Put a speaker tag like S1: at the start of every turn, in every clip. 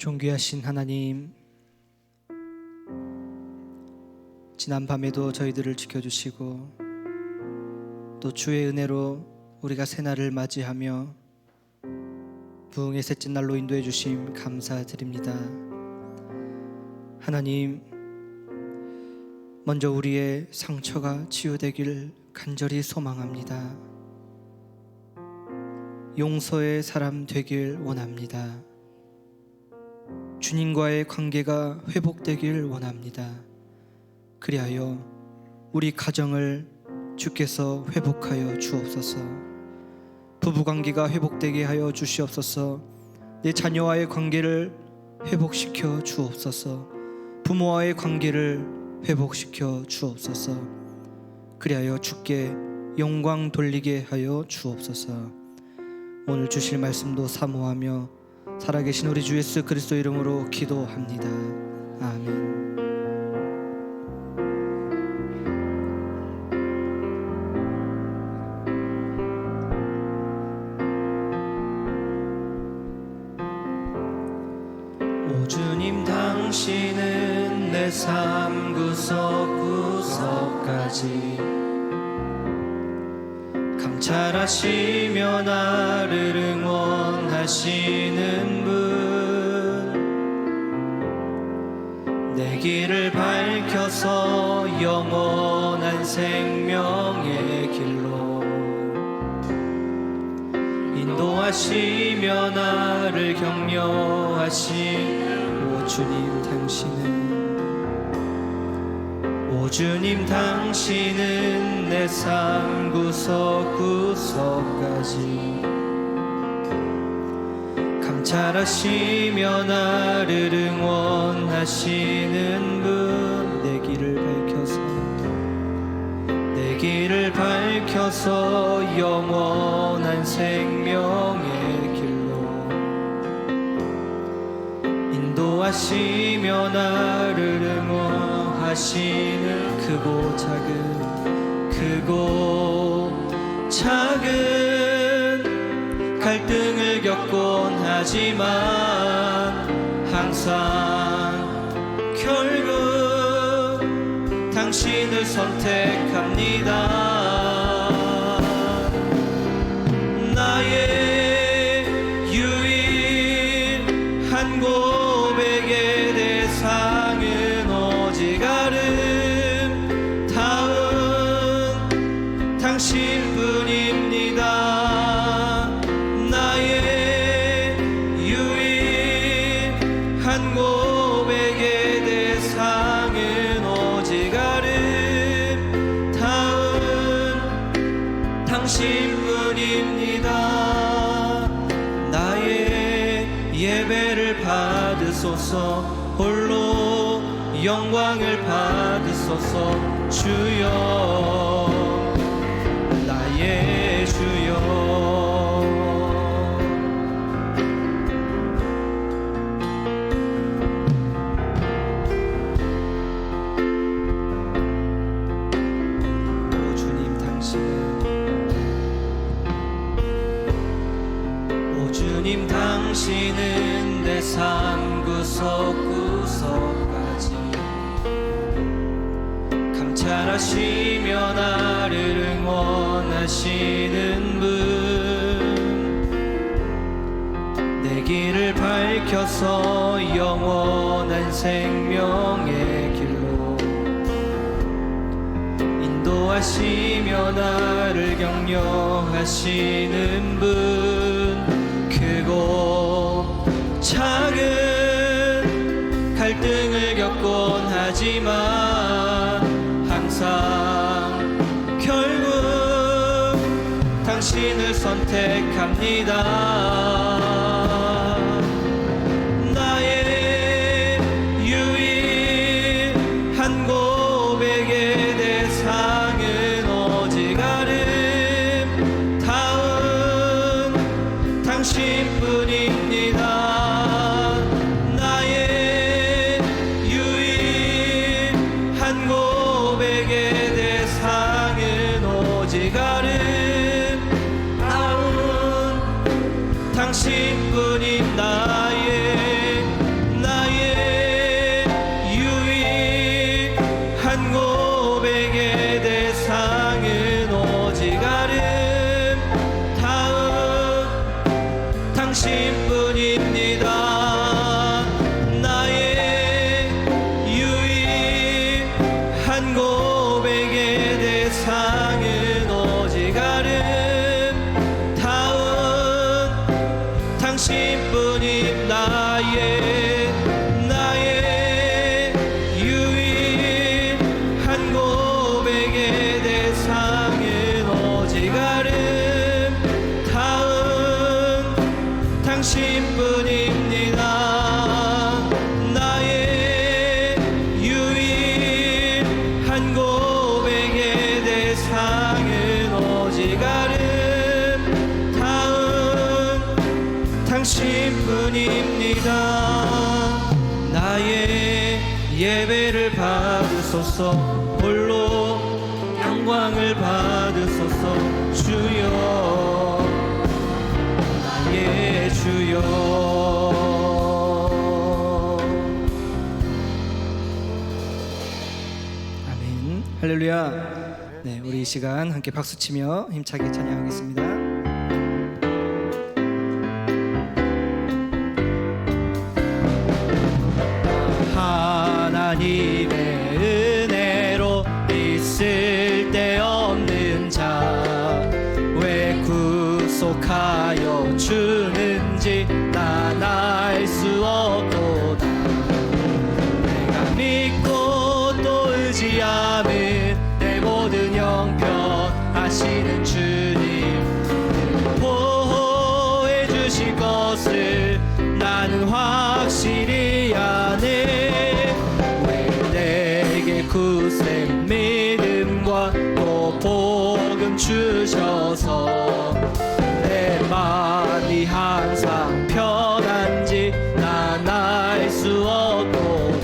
S1: 존귀하신 하나님, 지난 밤에도 저희들을 지켜주시고 또 주의 은혜로 우리가 새날을 맞이하며 부흥의 셋째 날로 인도해 주심 감사드립니다. 하나님, 먼저 우리의 상처가 치유되길 간절히 소망합니다. 용서의 사람 되길 원합니다. 주님과의 관계가 회복되길 원합니다. 그리하여 우리 가정을 주께서 회복하여 주옵소서. 부부관계가 회복되게 하여 주시옵소서. 내 자녀와의 관계를 회복시켜 주옵소서. 부모와의 관계를 회복시켜 주옵소서. 그리하여 주께 영광 돌리게 하여 주옵소서. 오늘 주실 말씀도 사모하며 살아계신 우리 주 예수 그리스도 이름으로 기도합니다. 아멘. 오 주님, 당신은 내 삶 구석구석까지 감찰하시며 나를 응원하시는 분, 내 길을 밝혀서 영원한 생명의 길로 인도하시며 나를 격려하신 오 주님, 오 주님, 당신은 내 삶 구석구석까지 감찰하시며 나를 응원하시는 분, 내 길을 밝혀서 영원한 생명의 길로 인도하시며 나를 응원하시는 크고 작은 갈등을 겪곤 하지만 항상 결국 당신을 선택합니다. 나의 유일한 고백의 대상은 오직 아름다운 당신뿐입니다. 나의 유일한 고백의 대상은 오직 아름다운 당신뿐입니다. 나의 예배를 받으소서. 홀로 영광을 받으소서. 주여, 나의 주여. 오 주님, 당신은 내 삶 구석구석까지 감찰하시며 나를 응원하시는 분, 내 길을 밝혀서 영원한 생명의 길로 인도하시며 나를 격려하시는 분, 크고 작은 갈등을 겪곤 하지만 항상 결국 당신을 선택합니다. 나의 유일한 고백의 대상은 오직 아름다운 당신뿐입니다. 나의 유일한 고백의 대상은 오직 아름다운 당신뿐인 나의 당신뿐입니다. 나의 유일한 고백의 대상은 오직 아름다운 당신뿐임. 나의 유일한 고백의 대상은 오직 아름다운 당신뿐입니다. 나의 유일한 고백의 대상은 오직 아름다운 당신뿐입니다. 나의 예배를 받으소서. 홀로 영광을 받으소서. 주여, 나의 주여. 아멘. 할렐루야. 네, 우리 이 시간 함께 박수치며 힘차게 찬양하겠습니다. 하나님의 은혜로 있을 데 없는 자 왜 구속하여 주는지 난 알 수 없도다. 내가 믿고 또 의지함은 내 모든 형편 아시는 주님 보호해 주실 것을 나는 확실히 아네. 왜 내게 굳센 믿음과 또 복음 주셔서 내 마음이 항상 편한지 난 알 수 없고.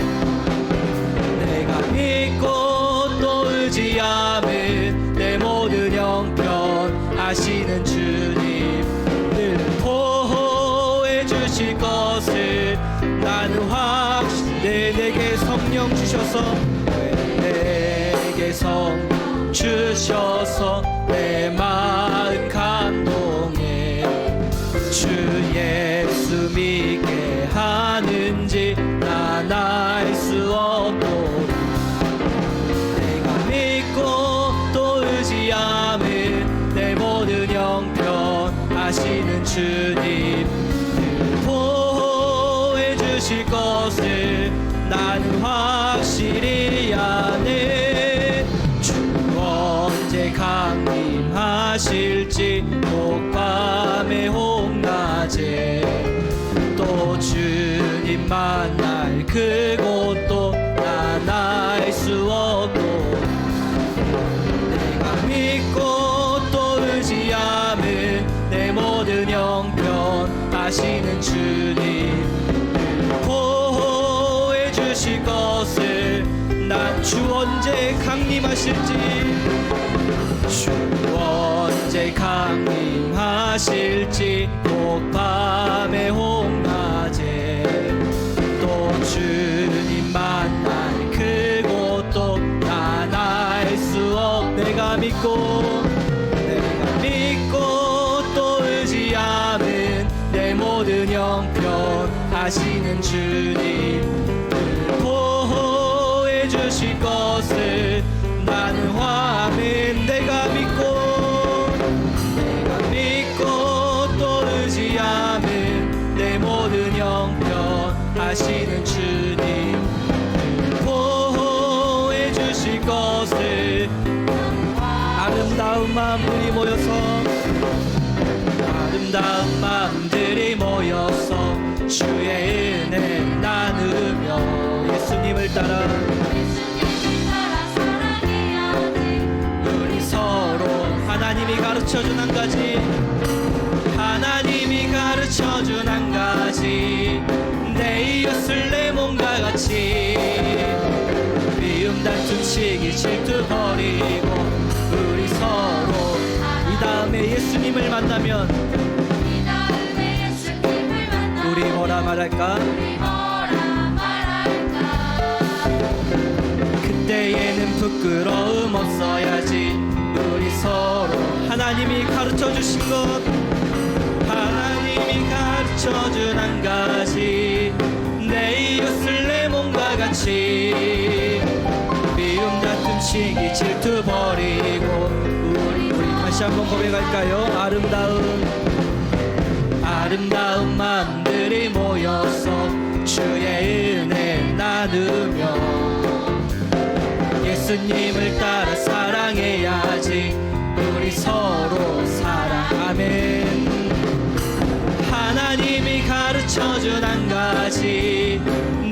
S1: 내가 믿고 또 의지함은 내 모든 형편 아시는 주님 늘 보호해 주실 것을 나는 확실히. 내게 성령 주셔서 내게 성령 주셔서 내 마음 감동해. 주 예수 믿게 하는지 난 알 수 없고. 내가 믿고 또 의지함은 내 모든 형편 아시는 주님 늘 보호해 주실 것을 나는 확실히 아네. 주 언제 강림하실지 혹밤에 혹낮에 또 주님 만날 그곳도 난 알 수 없고. 내가 믿고 또 의지함은 내 모든 형편 아시는 주님 보호해 주실 것을 난 주 언제 강림하실지. 주 언제 강림하실지 혹밤에 혹낮에 또 주님 만날 그곳도 난 알 수 없. 내가 믿고 또 의지함은 내 모든 형편 아시는 주님 보호해 주실 것을 나는 화면. 내가 믿고 또 의지함은 내 모든 형편 아시는 주님 보호해 주실 것을. 아름다운 마음들이 모여서 아름다운 마음들이 모여서 주의 은혜 나누며 예수님을 따라 우리 서로 하나님이 가르쳐준 한 가지, 하나님이 가르쳐준 한 가지, 내 이웃을 내 몸과 같이 미움 다툼 시기 질투 버리고 우리 서로 이 다음에 예수님을 만나면 우리 뭐라 말할까? 그때에는 부끄러움 없어야지. 우리 서로 하나님이 가르쳐 주신 것, 하나님이 가르쳐 가르쳐준 한 가지 내 이웃을 내 몸과 같이 미움 다툼 시기 질투 버리고 우리 다시 한번 고백할까요? 아름다운 마음들이 모여서 주의 은혜 나누며 예수님을 따라 사랑해야지 우리 서로 사랑하면 하나님이 가르쳐준 한 가지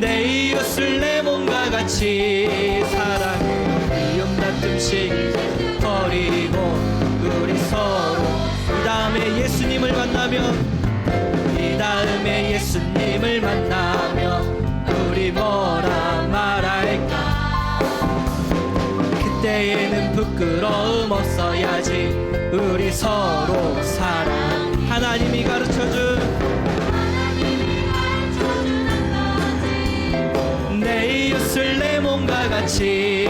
S1: 내 이웃을 내 몸과 같이 사랑해 미움 다툼 시기 버리고 우리 서로 이 다음에 예수님을 만나면 우리 뭐라 말할까 그때에는 부끄러움 없어야지 우리 서로 사랑 하나님이 가르쳐준 내 이웃을 내 몸과 같이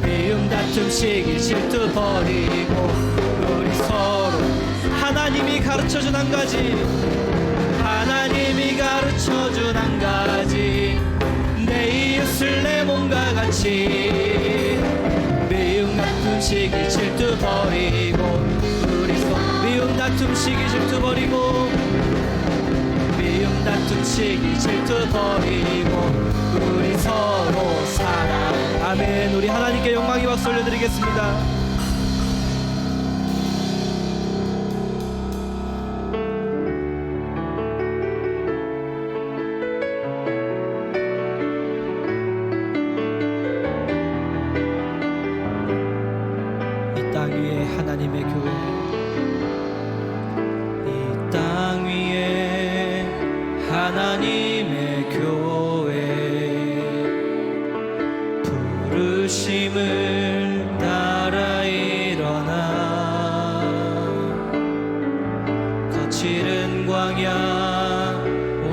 S1: 미움 다툼 시기 질투 버리고 우리 서로 하나님이 가르쳐준 한 가지 하나님이 가르쳐준 한 가지 내 이웃을 내 몸과 같이 미움 다툼 시기 질투 버리고 우리 서로 미움 다툼 시기 질투 버리고 미움 다툼 시기 질투 버리고 우리 서로 사랑 아멘. 우리 하나님께 영광의 박수 올려드리겠습니다. 땅 위에 하나님의 교회 이 땅 위에 하나님의 교회 부르심을 따라 일어나 거칠은 광야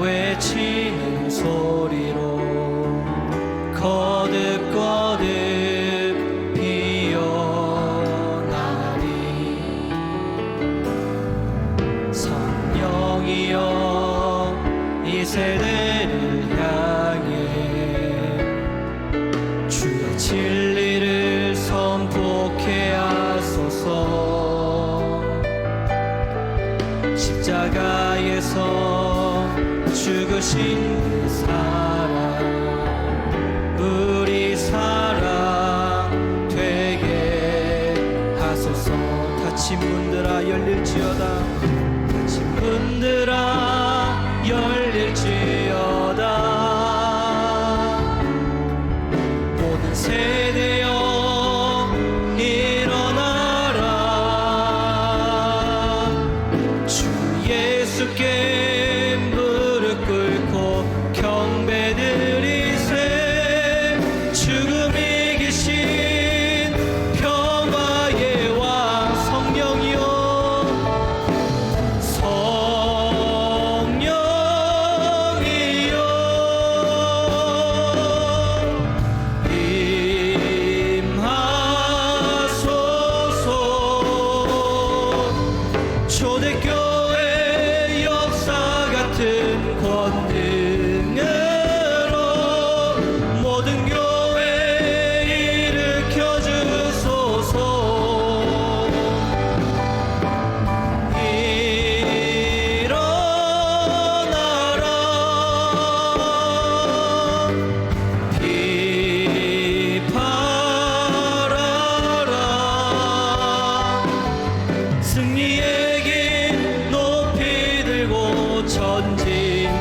S1: 외치는 소리로 거듭 이 세대를 향해 주의 진리를 선포케 하소서 십자가에서 죽으신 그 사랑 우리 사랑 되게 하소서 닫힌 문들아 열릴지어다 닫힌 문들아 열릴지어다 모든 세대여 일어나라 주 예수께 무릎 꿇고 경배드리세 죽음 이기신 평화의 왕 성령이여 초대교회 역사 같은 권능으로 모든 교회 일으켜 주소서 일어나라 비팔아라 승리의 전진하라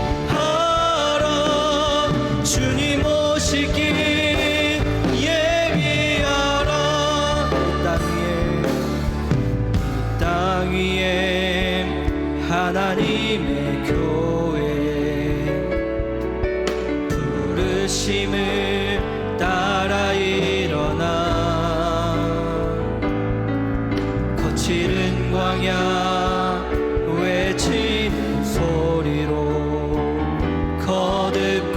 S1: 주님 오시기 예비하라 이 땅 위에 하나님의 교회 부르심을 따라 일어나 거칠은 광야 외치는 소리로 거듭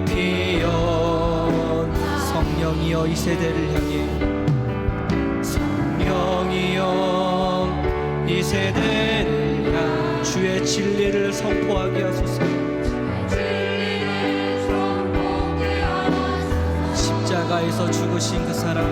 S1: 피어 성령이여 이 세대를 향해 성령이여 이 세대를 향해 주의 진리를 선포하게 하소서. 십자가에서 죽으신 그 사랑,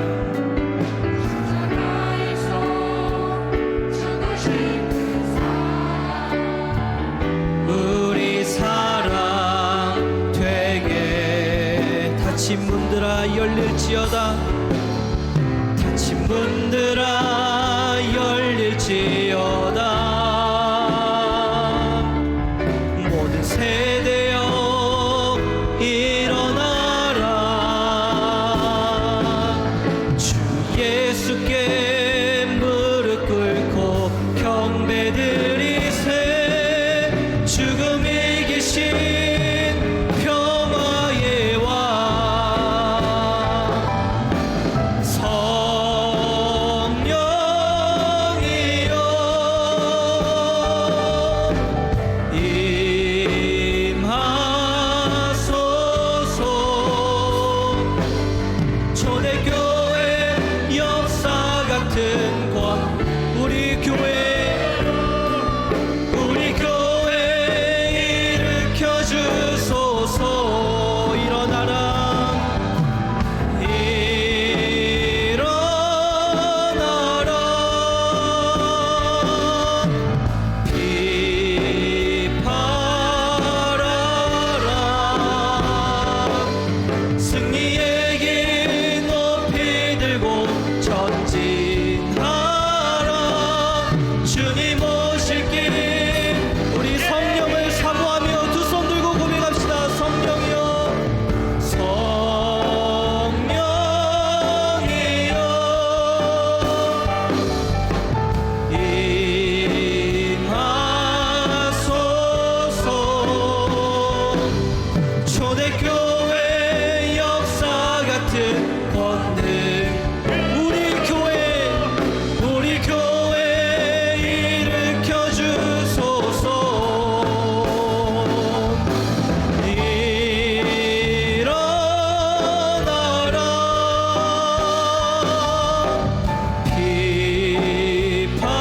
S1: 우리 사랑 되게 닫힌 문들아 열릴지어다. 닫힌 문들아 열릴지어다. 모든 세대여 일어나라. 주 예수께 무릎 꿇고 경배드리세. 죽음 이기신 평화의 왕 성령이여 임하소서. 초대교회 역사 같은 권 우리 교회 일으켜 주소서. 일어나라 일어나라. 비팔아라. 승리의 길 높이 들고 전진하라. 주님 오실 길. 우리 성령을 사모하며 두 손 들고 고백합시다. 성령이여 성령이여 임하소서. 초대교회 역사 같은 권능 우리 교회 일으켜 주소서. 일어나라 비팔아라.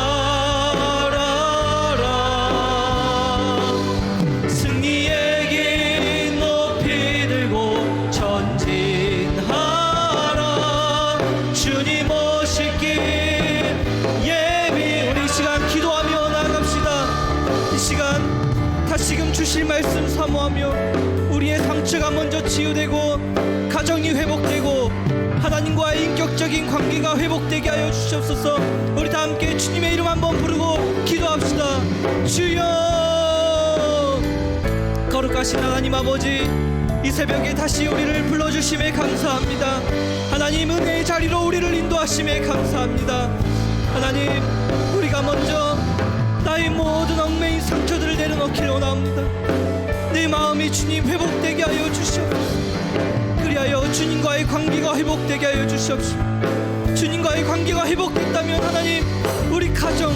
S1: 승리의 길 높이 들고 전진하라. 주님 오실 길 예비. 우리 이 시간 기도하며 나아갑시다. 이 시간 다시금 주실 말씀 사모하며 우리의 상처가 먼저 치유되고 가정이 회복되고 하나님과의 인격적인 관계가 회복되게 하여 주시옵소서. 우리 다 함께 주님의 이름 한번 부르고 기도합시다. 주여. 거룩하신 하나님 아버지, 이 새벽에 다시 우리를 불러주심에 감사합니다. 하나님 은혜의 자리로 우리를 인도하심에 감사합니다. 하나님, 우리가 먼저 나의 모든 얽매인 상처들을 내려놓기를 원합니다. 내 마음이 주님 회복되게 하여 주시옵소서. 그리하여 주님과의 관계가 회복되게 하여 주시옵소서. 주님과의 관계가 회복됐다면 하나님, 우리 가정,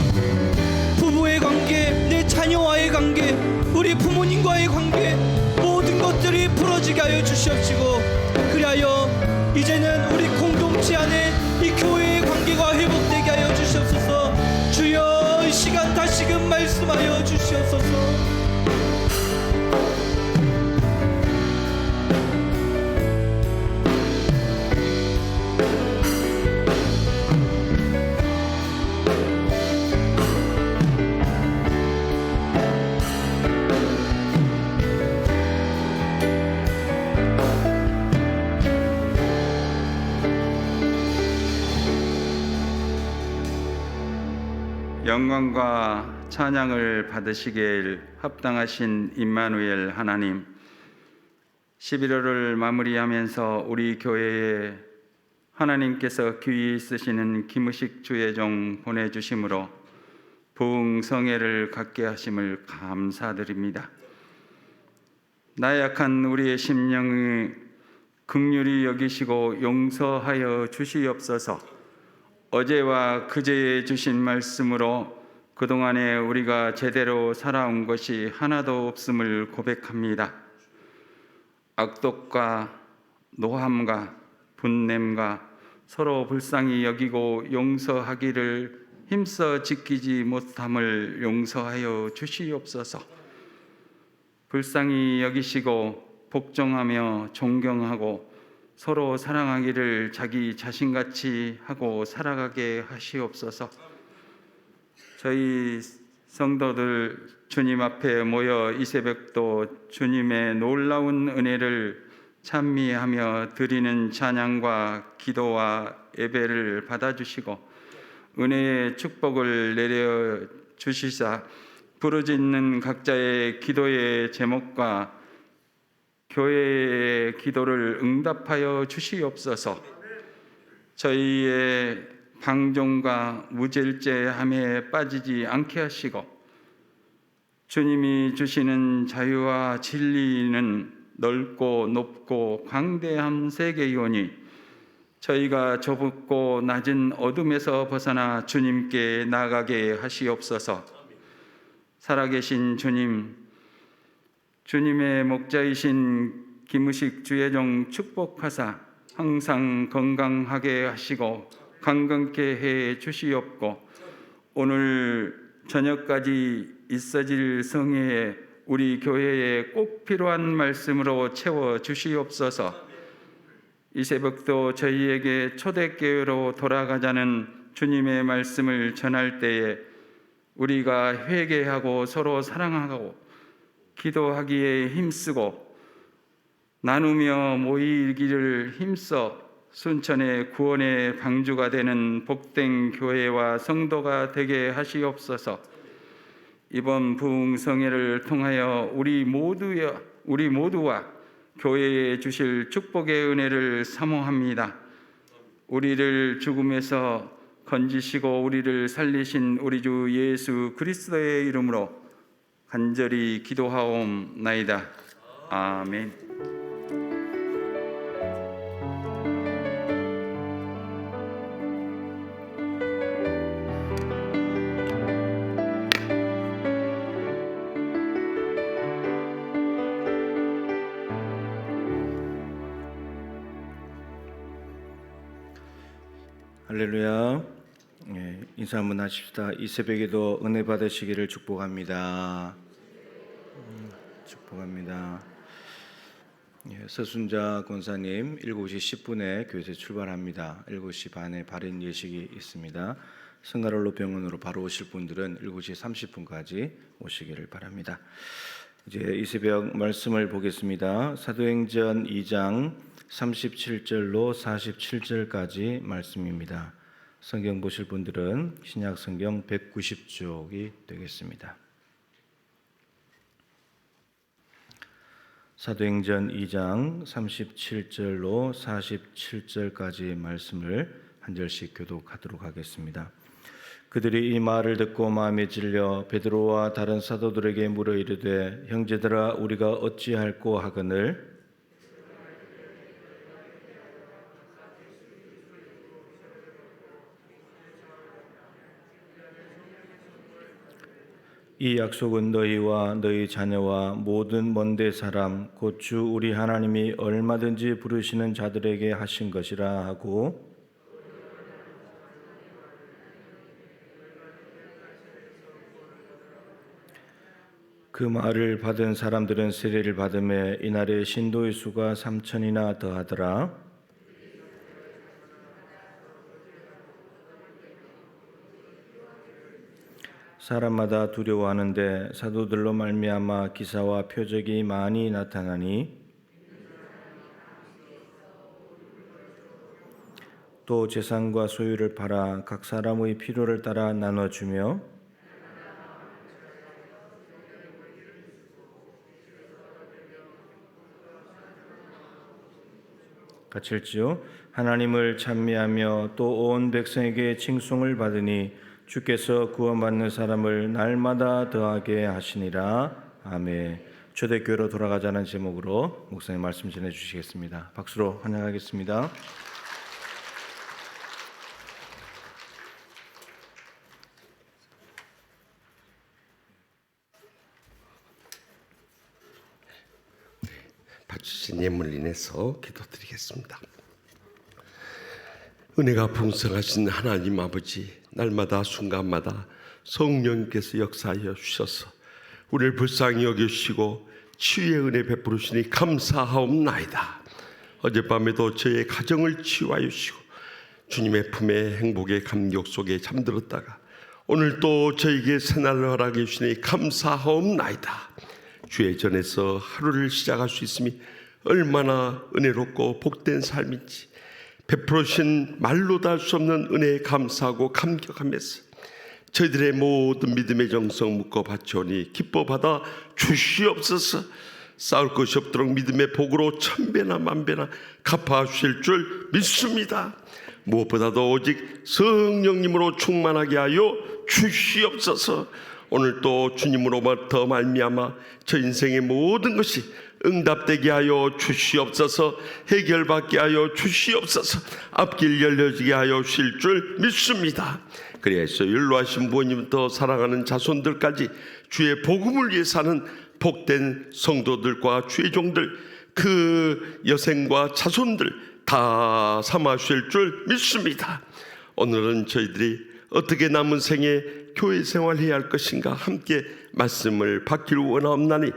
S1: 부부의 관계, 내 자녀와의 관계, 우리 부모님과의 관계, 모든 것들이 풀어지게 하여 주시옵시고, 그리하여 이제는 우리 공동체 안에 이 교회의 관계가 회복되게 하여 주시옵소서. 주여, 이 시간 다시금 말씀하여 주시옵소서.
S2: 영광과 찬양을 받으시길 합당하신 임마누엘 하나님, 11월을 마무리하면서 우리 교회에 하나님께서 귀히 쓰시는 김우식 주의종 보내주심으로 부흥성회를 갖게 하심을 감사드립니다. 나약한 우리의 심령이 긍휼히 여기시고 용서하여 주시옵소서. 어제와 그제에 주신 말씀으로 그동안에 우리가 제대로 살아온 것이 하나도 없음을 고백합니다. 악독과 노함과 분냄과 서로 불쌍히 여기고 용서하기를 힘써 지키지 못함을 용서하여 주시옵소서. 불쌍히 여기시고 복종하며 존경하고 서로 사랑하기를 자기 자신같이 하고 살아가게 하시옵소서. 저희 성도들 주님 앞에 모여 이 새벽도 주님의 놀라운 은혜를 찬미하며 드리는 찬양과 기도와 예배를 받아주시고 은혜의 축복을 내려 주시사 부르짖는 각자의 기도의 제목과 교회의 기도를 응답하여 주시옵소서. 저희의 방종과 무질죄함에 빠지지 않게 하시고 주님이 주시는 자유와 진리는 넓고 높고 광대한 세계이오니 저희가 좁고 낮은 어둠에서 벗어나 주님께 나가게 하시옵소서. 살아계신 주님, 주님의 목자이신 김우식 주예종 축복하사 항상 건강하게 하시고 강건케 해 주시옵고 오늘 저녁까지 있어질 성회에 우리 교회에 꼭 필요한 말씀으로 채워 주시옵소서. 이 새벽도 저희에게 초대교회로 돌아가자는 주님의 말씀을 전할 때에 우리가 회개하고 서로 사랑하고 기도하기에 힘쓰고 나누며 모이기를 힘써 순천의 구원의 방주가 되는 복된 교회와 성도가 되게 하시옵소서. 이번 부흥성회를 통하여 우리 모두와 교회에 주실 축복의 은혜를 사모합니다. 우리를 죽음에서 건지시고 우리를 살리신 우리 주 예수 그리스도의 이름으로 간절히 기도하옵나이다. 아멘.
S3: 할렐루야. 인사 한번 하십시다. 이 새벽에도 은혜 받으시기를 축복합니다. 축복합니다. 서순자 권사님 7시 10분에 교회에서 출발합니다. 7시 반에 발인 예식이 있습니다. 성가롤로 병원으로 바로 오실 분들은 7시 30분까지 오시기를 바랍니다. 이제 이 새벽 말씀을 보겠습니다. 사도행전 2장 37절로 47절까지 말씀입니다. 성경 보실 분들은 신약 성경 190쪽이 되겠습니다. 사도행전 2장 37절로 47절까지 말씀을 한 절씩 교독하도록 하겠습니다. 그들이 이 말을 듣고 마음에 질려 베드로와 다른 사도들에게 물어 이르되 형제들아 우리가 어찌할꼬 하거늘 이 약속은 너희와 너희 자녀와 모든 먼데 사람 곧 주 우리 하나님이 얼마든지 부르시는 자들에게 하신 것이라 하고 그 말을 받은 사람들은 세례를 받음에 이날에 신도의 수가 3,000이나 더하더라. 사람마다 두려워하는데 사도들로 말미암아 기사와 표적이 많이 나타나니 또 재산과 소유를 팔아 각 사람의 필요를 따라 나눠주며 같을지요 하나님을 찬미하며 또 온 백성에게 칭송을 받으니 주께서 구원받는 사람을 날마다 더하게 하시니라. 아멘. 초대교회로 돌아가자는 제목으로 목사님 말씀 전해주시겠습니다. 박수로 환영하겠습니다.
S4: 받주신 예물 인해서 기도드리겠습니다. 은혜가 풍성하신 하나님 아버지, 날마다 순간마다 성령께서 역사하여 주셔서 우리를 불쌍히 여기시고 치유의 은혜 베푸시니 감사하옵나이다. 어젯밤에도 저의 가정을 치유하여 주시고 주님의 품에 행복의 감격 속에 잠들었다가 오늘 또 저에게 새날을 허락해 주시니 감사하옵나이다. 주의 전에서 하루를 시작할 수 있음이 얼마나 은혜롭고 복된 삶인지 베풀으신 말로 다 할 수 없는 은혜에 감사하고 감격하면서 저희들의 모든 믿음의 정성 묶어 바치오니 기뻐 받아 주시옵소서. 싸울 것이 없도록 믿음의 복으로 천배나 만배나 갚아 주실 줄 믿습니다. 무엇보다도 오직 성령님으로 충만하게 하여 주시옵소서. 오늘 또 주님으로부터 말미암아 저 인생의 모든 것이 응답되게 하여 주시옵소서. 해결받게 하여 주시옵소서. 앞길 열려지게 하여 주실 줄 믿습니다. 그래서 연로하신 부모님부터 사랑하는 자손들까지 주의 복음을 위해 사는 복된 성도들과 주의 종들, 그 여생과 자손들 다 삼아 주실 줄 믿습니다. 오늘은 저희들이 어떻게 남은 생에 교회 생활해야 할 것인가 함께 말씀을 받기를 원하옵나니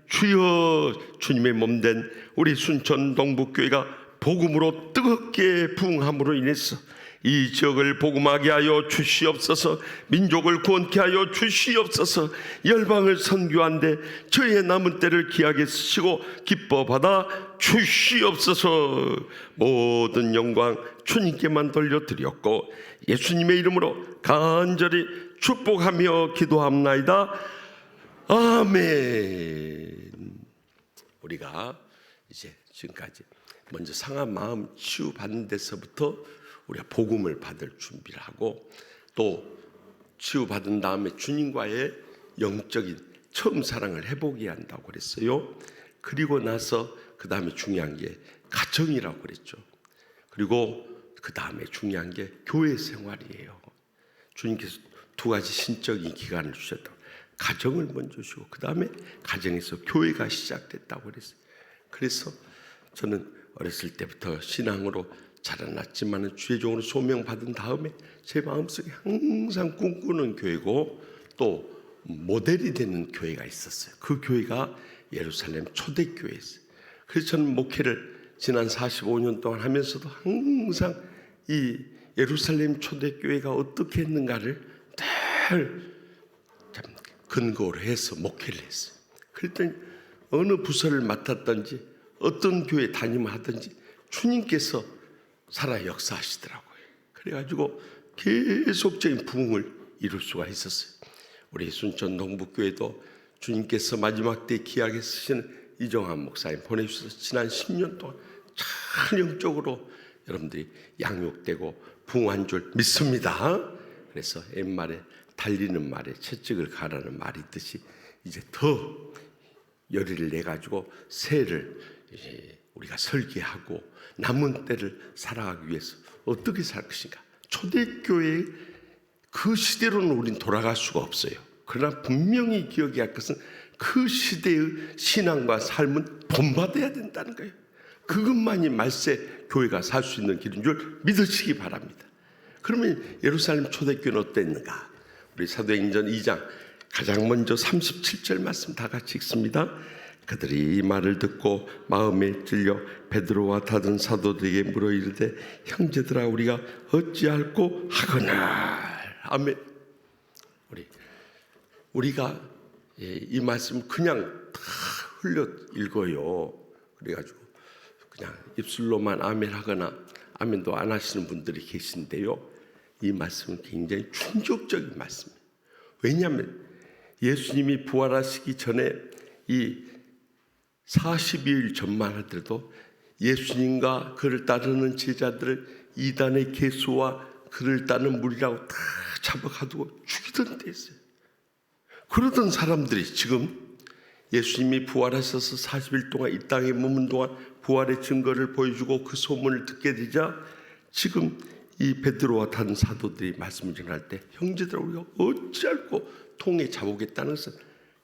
S4: 주여, 주님의 몸된 우리 순천 동북교회가 복음으로 뜨겁게 부흥함으로 인해서 이 지역을 복음하게 하여 주시옵소서. 민족을 구원케 하여 주시옵소서. 열방을 선교한데 저의 남은 때를 귀하게 쓰시고 기뻐 받아 주시옵소서. 모든 영광 주님께만 돌려드렸고 예수님의 이름으로 간절히 축복하며 기도합나이다. 아멘. 우리가 이제 지금까지 먼저 상한 마음 치유받는 데서부터 우리가 복음을 받을 준비를 하고 또 치유받은 다음에 주님과의 영적인 처음 사랑을 해보게 한다고 그랬어요. 그리고 나서 그 다음에 중요한 게 가정이라고 그랬죠. 그리고 그 다음에 중요한 게 교회 생활이에요. 주님께서 두 가지 신적인 기간을 주셨다고. 가정을 먼저 주고 그 다음에 가정에서 교회가 시작됐다고 그랬어요. 그래서 저는 어렸을 때부터 신앙으로 자라났지만 주의 종으로 소명받은 다음에 제 마음속에 항상 꿈꾸는 교회고 또 모델이 되는 교회가 있었어요. 그 교회가 예루살렘 초대교회였어요. 그래서 저는 목회를 지난 45년 동안 하면서도 항상 이 예루살렘 초대교회가 어떻게 했는가를 늘 근거로 해서 목회를 했어요. 그랬더니 어느 부서를 맡았든지 어떤 교회 담임을 하든지 주님께서 살아 역사하시더라고요. 그래가지고 계속적인 부흥을 이룰 수가 있었어요. 우리 순천 동북교회도 주님께서 마지막 때 귀하게 쓰시는 이정환 목사님 보내주셔서 지난 10년 동안 참 영적으로 여러분들이 양육되고 부흥한 줄 믿습니다. 그래서 옛말에 달리는 말에 채찍을 가라는 말이 있듯이 이제 더 열의를 내가지고 새를 우리가 설계하고 남은 때를 살아가기 위해서 어떻게 살 것인가. 초대교회 그 시대로는 우린 돌아갈 수가 없어요. 그러나 분명히 기억해야 할 것은 그 시대의 신앙과 삶은 본받아야 된다는 거예요. 그것만이 말세 교회가 살 수 있는 길인 줄 믿으시기 바랍니다. 그러면 예루살렘 초대교회는 어땠는가? 우리 사도행전 2장 가장 먼저 37절 말씀 다 같이 읽습니다. 그들이 이 말을 듣고 마음에 찔려 베드로와 다른 사도들에게 물어 이르되 형제들아 우리가 어찌할꼬 하거나. 아멘. 우리가 이 말씀 그냥 다 흘려 읽어요. 그래가지고 그냥 입술로만 아멘 하거나 아멘도 안 하시는 분들이 계신데요. 이 말씀은 굉장히 충격적인 말씀이에요. 왜냐하면 예수님이 부활하시기 전에 이 42일 전만 하더라도 예수님과 그를 따르는 제자들을 이단의 개수와 그를 따르는 무리라고 다 잡아가두고 죽이던 때였어요. 그러던 사람들이 지금 예수님이 부활하셔서 40일 동안 이 땅에 머문 동안 부활의 증거를 보여주고 그 소문을 듣게 되자 지금 이 베드로와 다른 사도들이 말씀을 전할 때 형제들 우리가 어찌할꼬 통에 잡아오겠다는 것은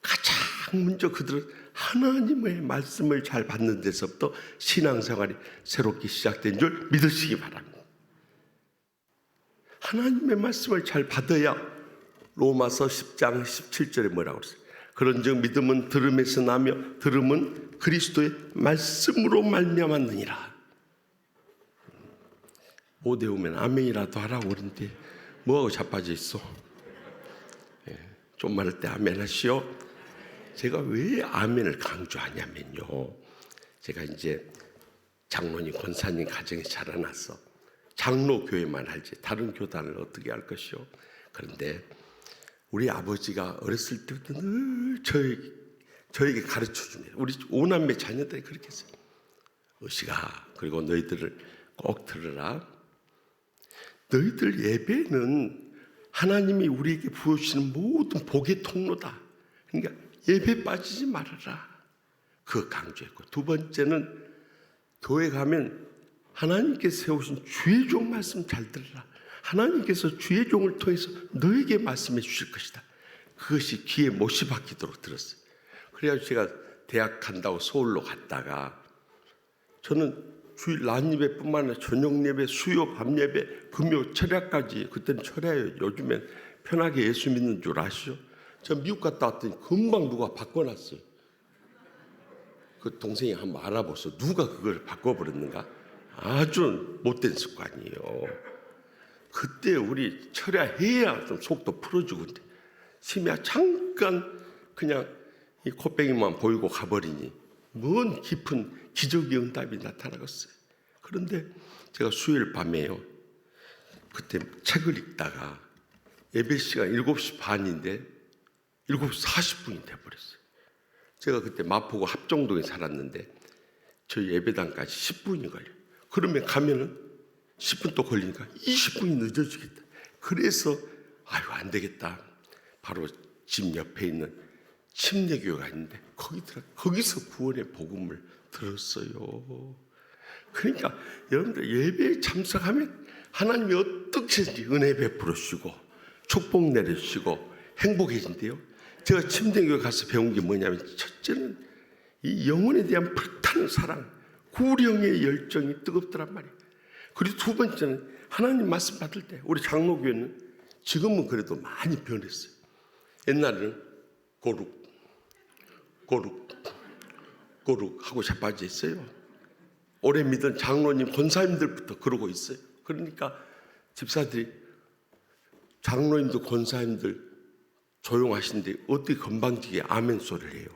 S4: 가장 먼저 그들은 하나님의 말씀을 잘 받는 데서부터 신앙생활이 새롭게 시작된 줄 믿으시기 바랍니다. 하나님의 말씀을 잘 받아야 로마서 10장 17절에 뭐라고 그랬어요? 그런즉 믿음은 들음에서 나며 들음은 그리스도의 말씀으로 말미암았느니라. 못 외우면 아멘이라도 하라고 그러는데 뭐하고 자빠져 있어? 좀 말할 때 아멘 하시오. 제가 왜 아멘을 강조하냐면요, 제가 이제 장로님 권사님 가정에 자라나서 장로교회만 알지 다른 교단을 어떻게 할 것이오. 그런데 우리 아버지가 어렸을 때부터 늘 저에게 가르쳐 줍니다. 우리 오남매 자녀들이 그렇게 했어요. 의식아, 그리고 너희들을 꼭 들으라. 너희들 예배는 하나님이 우리에게 부어주시는 모든 복의 통로다. 그러니까 예배 빠지지 말아라. 그거 강조했고, 두 번째는 교회 가면 하나님께서 세우신 주의 종 말씀 잘 들으라. 하나님께서 주의 종을 통해서 너에게 말씀해 주실 것이다. 그것이 귀에 못이 박히도록 들었어요. 그래가지고 제가 대학 간다고 서울로 갔다가 저는 주일 낮 예배뿐만 아니라 저녁 예배, 수요, 밤 예배, 금요, 철야까지, 그때는 철야예요. 요즘엔 편하게 예수 믿는 줄 아시죠? 저 미국 갔다 왔더니 금방 누가 바꿔놨어요. 그 동생이 한번 알아보소. 누가 그걸 바꿔버렸는가? 아주 못된 습관이에요. 그때 우리 철야해야 좀 속도 풀어주고, 심야 잠깐 그냥 이 콧배기만 보이고 가버리니 뭔 깊은 기적의 응답이 나타나겠어요. 그런데 제가 수요일 밤에요, 그때 책을 읽다가 예배 시간 7시 반인데 7시 40분이 돼버렸어요. 제가 그때 마포구 합정동에 살았는데 저희 예배당까지 10분이 걸려요. 그러면 가면은 10분 또 걸리니까 20분이 늦어지겠다. 그래서 아유 안 되겠다. 바로 집 옆에 있는 침례교회가 있는데 거기서 구원의 복음을 들었어요. 그러니까 여러분들 예배에 참석하면 하나님이 어떻게든지 은혜 베풀어 주시고 축복 내려주시고 행복해진대요. 제가 침례교회 가서 배운 게 뭐냐면, 첫째는 이 영혼에 대한 불타는 사랑, 구령의 열정이 뜨겁더란 말이에요. 그리고 두 번째는 하나님 말씀 받을 때, 우리 장로교회는 지금은 그래도 많이 변했어요. 옛날에는 고룩 하고 자빠져 있어요. 오래 믿은 장로님, 권사님들부터 그러고 있어요. 그러니까 집사들이 장로님들, 권사님들 조용하신데 어떻게 건방지게 아멘 소리를 해요.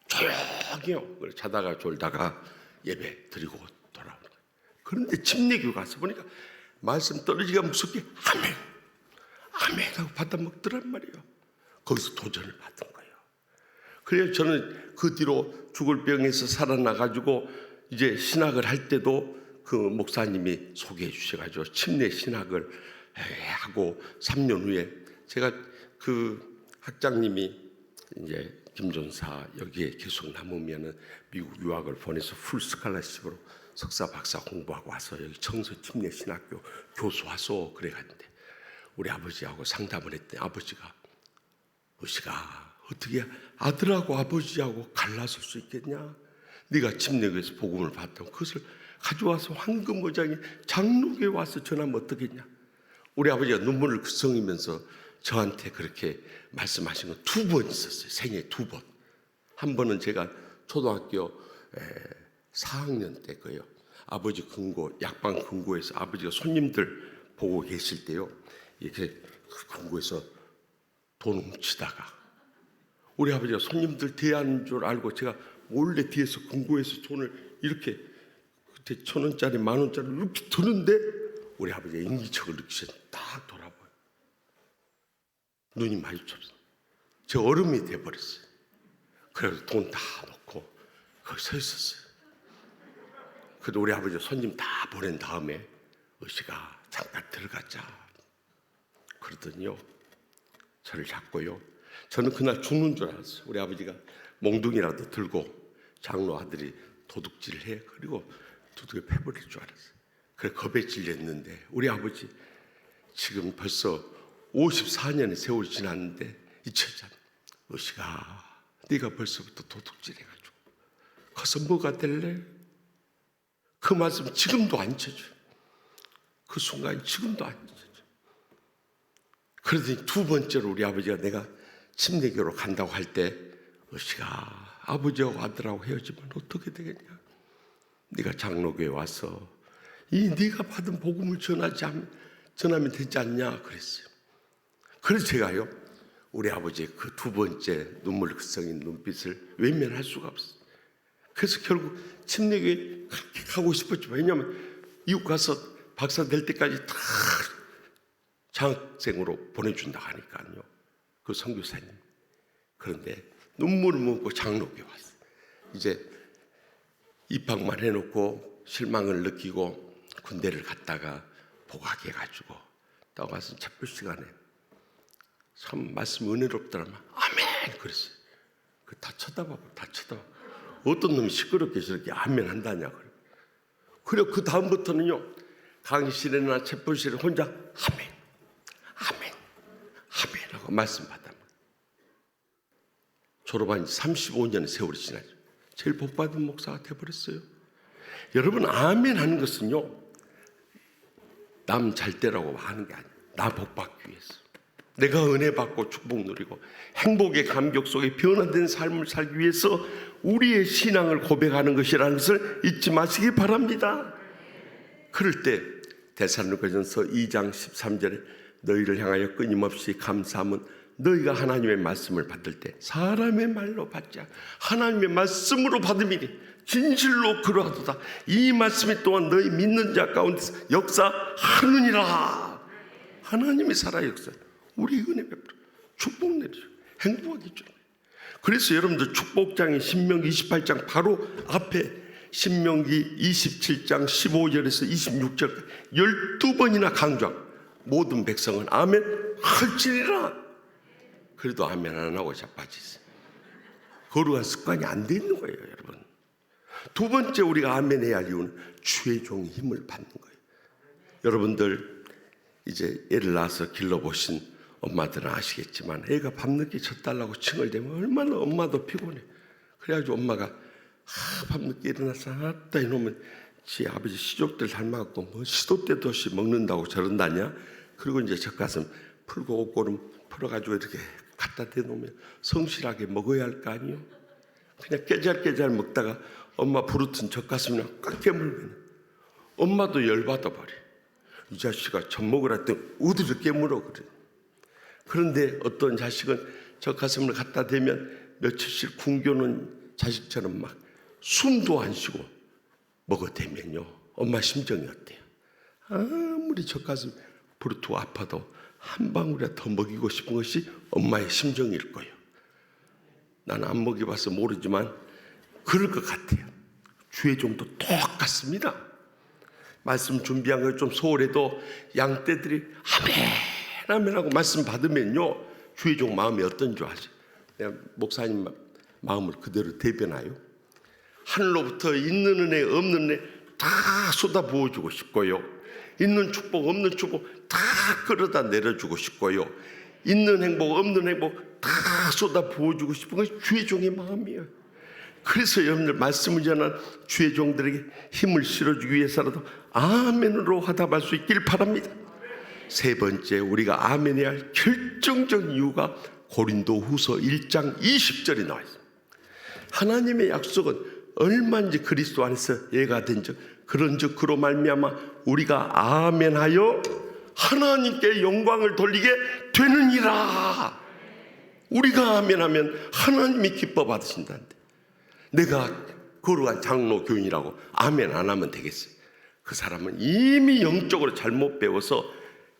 S4: 조용히요. 자다가 졸다가 예배 드리고 돌아오는 거예요. 그런데 침례교회 가서 보니까 말씀 떨어지기가 무섭게 아멘 하고 받아 먹더란 말이에요. 거기서 도전을 받은 거예요. 그래서 저는 그 뒤로 죽을 병에서 살아나가지고 이제 신학을 할 때도 그 목사님이 소개해 주셔가지고 침례 신학을 하고 3년 후에 제가 그 학장님이 이제 김전사 여기에 계속 남으면은 미국 유학을 보내서 풀 스칼라십으로 석사 박사 공부하고 와서 여기 청서 침례 신학교 교수 와서 그래 갔는데 우리 아버지하고 상담을 했더니 아버지가 의식아 어떻게 아들하고 아버지하고 갈라설 수 있겠냐? 네가 침례교회에서 복음을 받다고 그것을 가져와서 황금어장에 장로교에 와서 전하면 어떻겠냐? 우리 아버지가 눈물을 그성이면서 저한테 그렇게 말씀하신 건 2번 있었어요. 생애 2번. 한 번은 제가 초등학교 4학년 때 거예요. 아버지 금고, 약방 금고에서 아버지가 손님들 보고 계실 때요, 이렇게 금고에서 돈 훔치다가 우리 아버지가 손님들 대하는 줄 알고 제가 몰래 뒤에서 금고에서 돈을 이렇게 그때 1,000원짜리 10,000원짜리 이렇게 드는데 우리 아버지가 인기척을 느끼셔서 딱 돌아봐요. 눈이 마주쳤어요. 제 얼음이 돼버렸어요. 그래서 돈 다 놓고 거기 서 있었어요. 그래도 우리 아버지 손님 다 보낸 다음에 의식아 잠깐 들어가자 그러더니요, 저를 잡고요, 저는 그날 죽는 줄 알았어요. 우리 아버지가 몽둥이라도 들고 장로 아들이 도둑질을 해. 그리고 도둑에 패버릴 줄 알았어요. 그래 겁에 질렸는데 우리 아버지 지금 벌써 54년의 세월이 지났는데 잊혀졌잖아. 의식아 네가 벌써부터 도둑질해가지고 커서 뭐가 될래? 그 말씀 지금도 안 잊혀져. 그 순간 지금도 안 잊혀져. 그러더니 두 번째로 우리 아버지가 내가 침례교로 간다고 할 때 어시가 아버지하고 아들하고 헤어지면 어떻게 되겠냐? 네가 장로교에 와서 이 네가 받은 복음을 전하면 되지 않냐 그랬어요. 그래서 제가요 우리 아버지의 그 두 번째 눈물성인 눈빛을 외면할 수가 없어요. 그래서 결국 침례교에 가고 싶었죠. 왜냐하면 이웃 가서 박사 될 때까지 다 장학생으로 보내준다고 하니까요. 그 선교사님. 그런데 눈물을 묻고 장로교에 왔어요. 이제 입학만 해놓고 실망을 느끼고 군대를 갔다가 복학해가지고 딱 와서 첩부 시간에 참 말씀 은혜롭더라면 아멘 그랬어요. 그 다 쳐다봐. 어떤 놈이 시끄럽게 저렇게 아멘 한다냐 그래. 그리고 그 다음부터는요 강의실이나 첩부실에 혼자 아멘 하고 말씀 받아. 졸업한 지 35년의 세월이 지나죠. 제일 복받은 목사가 돼버렸어요. 여러분 아멘 하는 것은요 남 잘 되라고 하는 게 아니에요. 나 복받기 위해서. 내가 은혜 받고 축복 누리고 행복의 감격 속에 변화된 삶을 살기 위해서 우리의 신앙을 고백하는 것이라는 것을 잊지 마시기 바랍니다. 그럴 때 데살로니가전서 2장 13절에 너희를 향하여 끊임없이 감사함은 너희가 하나님의 말씀을 받을 때 사람의 말로 받지 않고 하나님의 말씀으로 받음이니 진실로 그러하도다. 이 말씀이 또한 너희 믿는 자 가운데서 역사하느니라. 하나님이 살아 역사. 우리 은혜 베풀어 축복 내리죠. 행복하게 줘. 그래서 여러분들 축복장인 신명기 28장 바로 앞에 신명기 27장 15절에서 26절까지 12번이나 강조하고 모든 백성은 아멘 할지니라. 그래도 아멘 안 하고 자빠지세요. 거룩한 습관이 안 돼 있는 거예요, 여러분. 두 번째 우리가 아멘 해야 할 이유는 주의 종이 힘을 받는 거예요. 여러분들 이제 애를 낳아서 길러보신 엄마들은 아시겠지만 애가 밤늦게 젖달라고 칭얼대면 얼마나 엄마도 피곤해. 그래가지고 엄마가 밤늦게 일어나서 아따 이놈은 지 아버지 시족들 닮아갖고 뭐 시도 때도 없이 먹는다고 저런다냐. 그리고 이제 젖가슴 풀고 옷고름 풀어가지고 이렇게 갖다 대놓으면 성실하게 먹어야 할 거 아니요. 그냥 깨잘깨잘 먹다가 엄마 부르튼 젖가슴이나 꽉 깨물면 엄마도 열받아 버려. 이 자식아 젖 먹으라 했더니 어디를 깨물어 그래. 그런데 어떤 자식은 젖가슴을 갖다 대면 며칠씩 굶겨놓은 자식처럼 막 숨도 안 쉬고 먹어대면요 엄마 심정이 어때요? 아무리 젖가슴 부르트고 아파도 한 방울이라도 더 먹이고 싶은 것이 엄마의 심정일 거예요. 나는 안 먹여봐서 모르지만 그럴 것 같아요. 주의 종도 똑같습니다. 말씀 준비한 걸 좀 소홀해도 양떼들이 아멘 하고 말씀 받으면요 주의 종 마음이 어떤 줄 아세요? 내가 목사님 마음을 그대로 대변하여 하늘로부터 있는 은혜 없는 은혜 다 쏟아 부어주고 싶고요, 있는 축복 없는 축복 다 끌어다 내려주고 싶고요, 있는 행복 없는 행복 다 쏟아 부어주고 싶은 것이 주의 종의 마음이에요. 그래서 여러분들 말씀을 전한 주의 종들에게 힘을 실어주기 위해서라도 아멘으로 화답할 수 있길 바랍니다. 세 번째 우리가 아멘해야 할 결정적인 이유가 고린도후서 1장 20절에 나와 있습니다. 하나님의 약속은 얼마인지 그리스도 안에서 예가 된즉 그런즉 그로 말미암아 우리가 아멘하여 하나님께 영광을 돌리게 되느니라. 우리가 아멘하면 하나님이 기뻐 받으신다는데 내가 거룩한 장로 교인이라고 아멘 안 하면 되겠어요? 그 사람은 이미 영적으로 잘못 배워서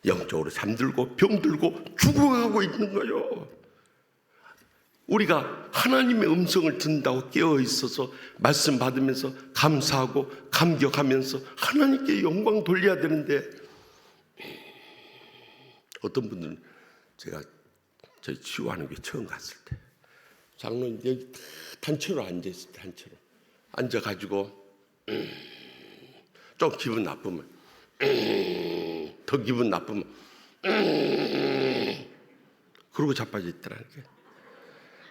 S4: 영적으로 잠들고 병들고 죽어가고 있는 거예요. 우리가 하나님의 음성을 듣는다고 깨어 있어서 말씀 받으면서 감사하고 감격하면서 하나님께 영광 돌려야 되는데 어떤 분들은 제가 저희 치유하는 게 처음 갔을 때 장로님 여기 단체로 앉아있을 때 단체로 앉아가지고 좀 기분 나쁘면 더 기분 나쁘면 그러고 자빠져 있더라는 게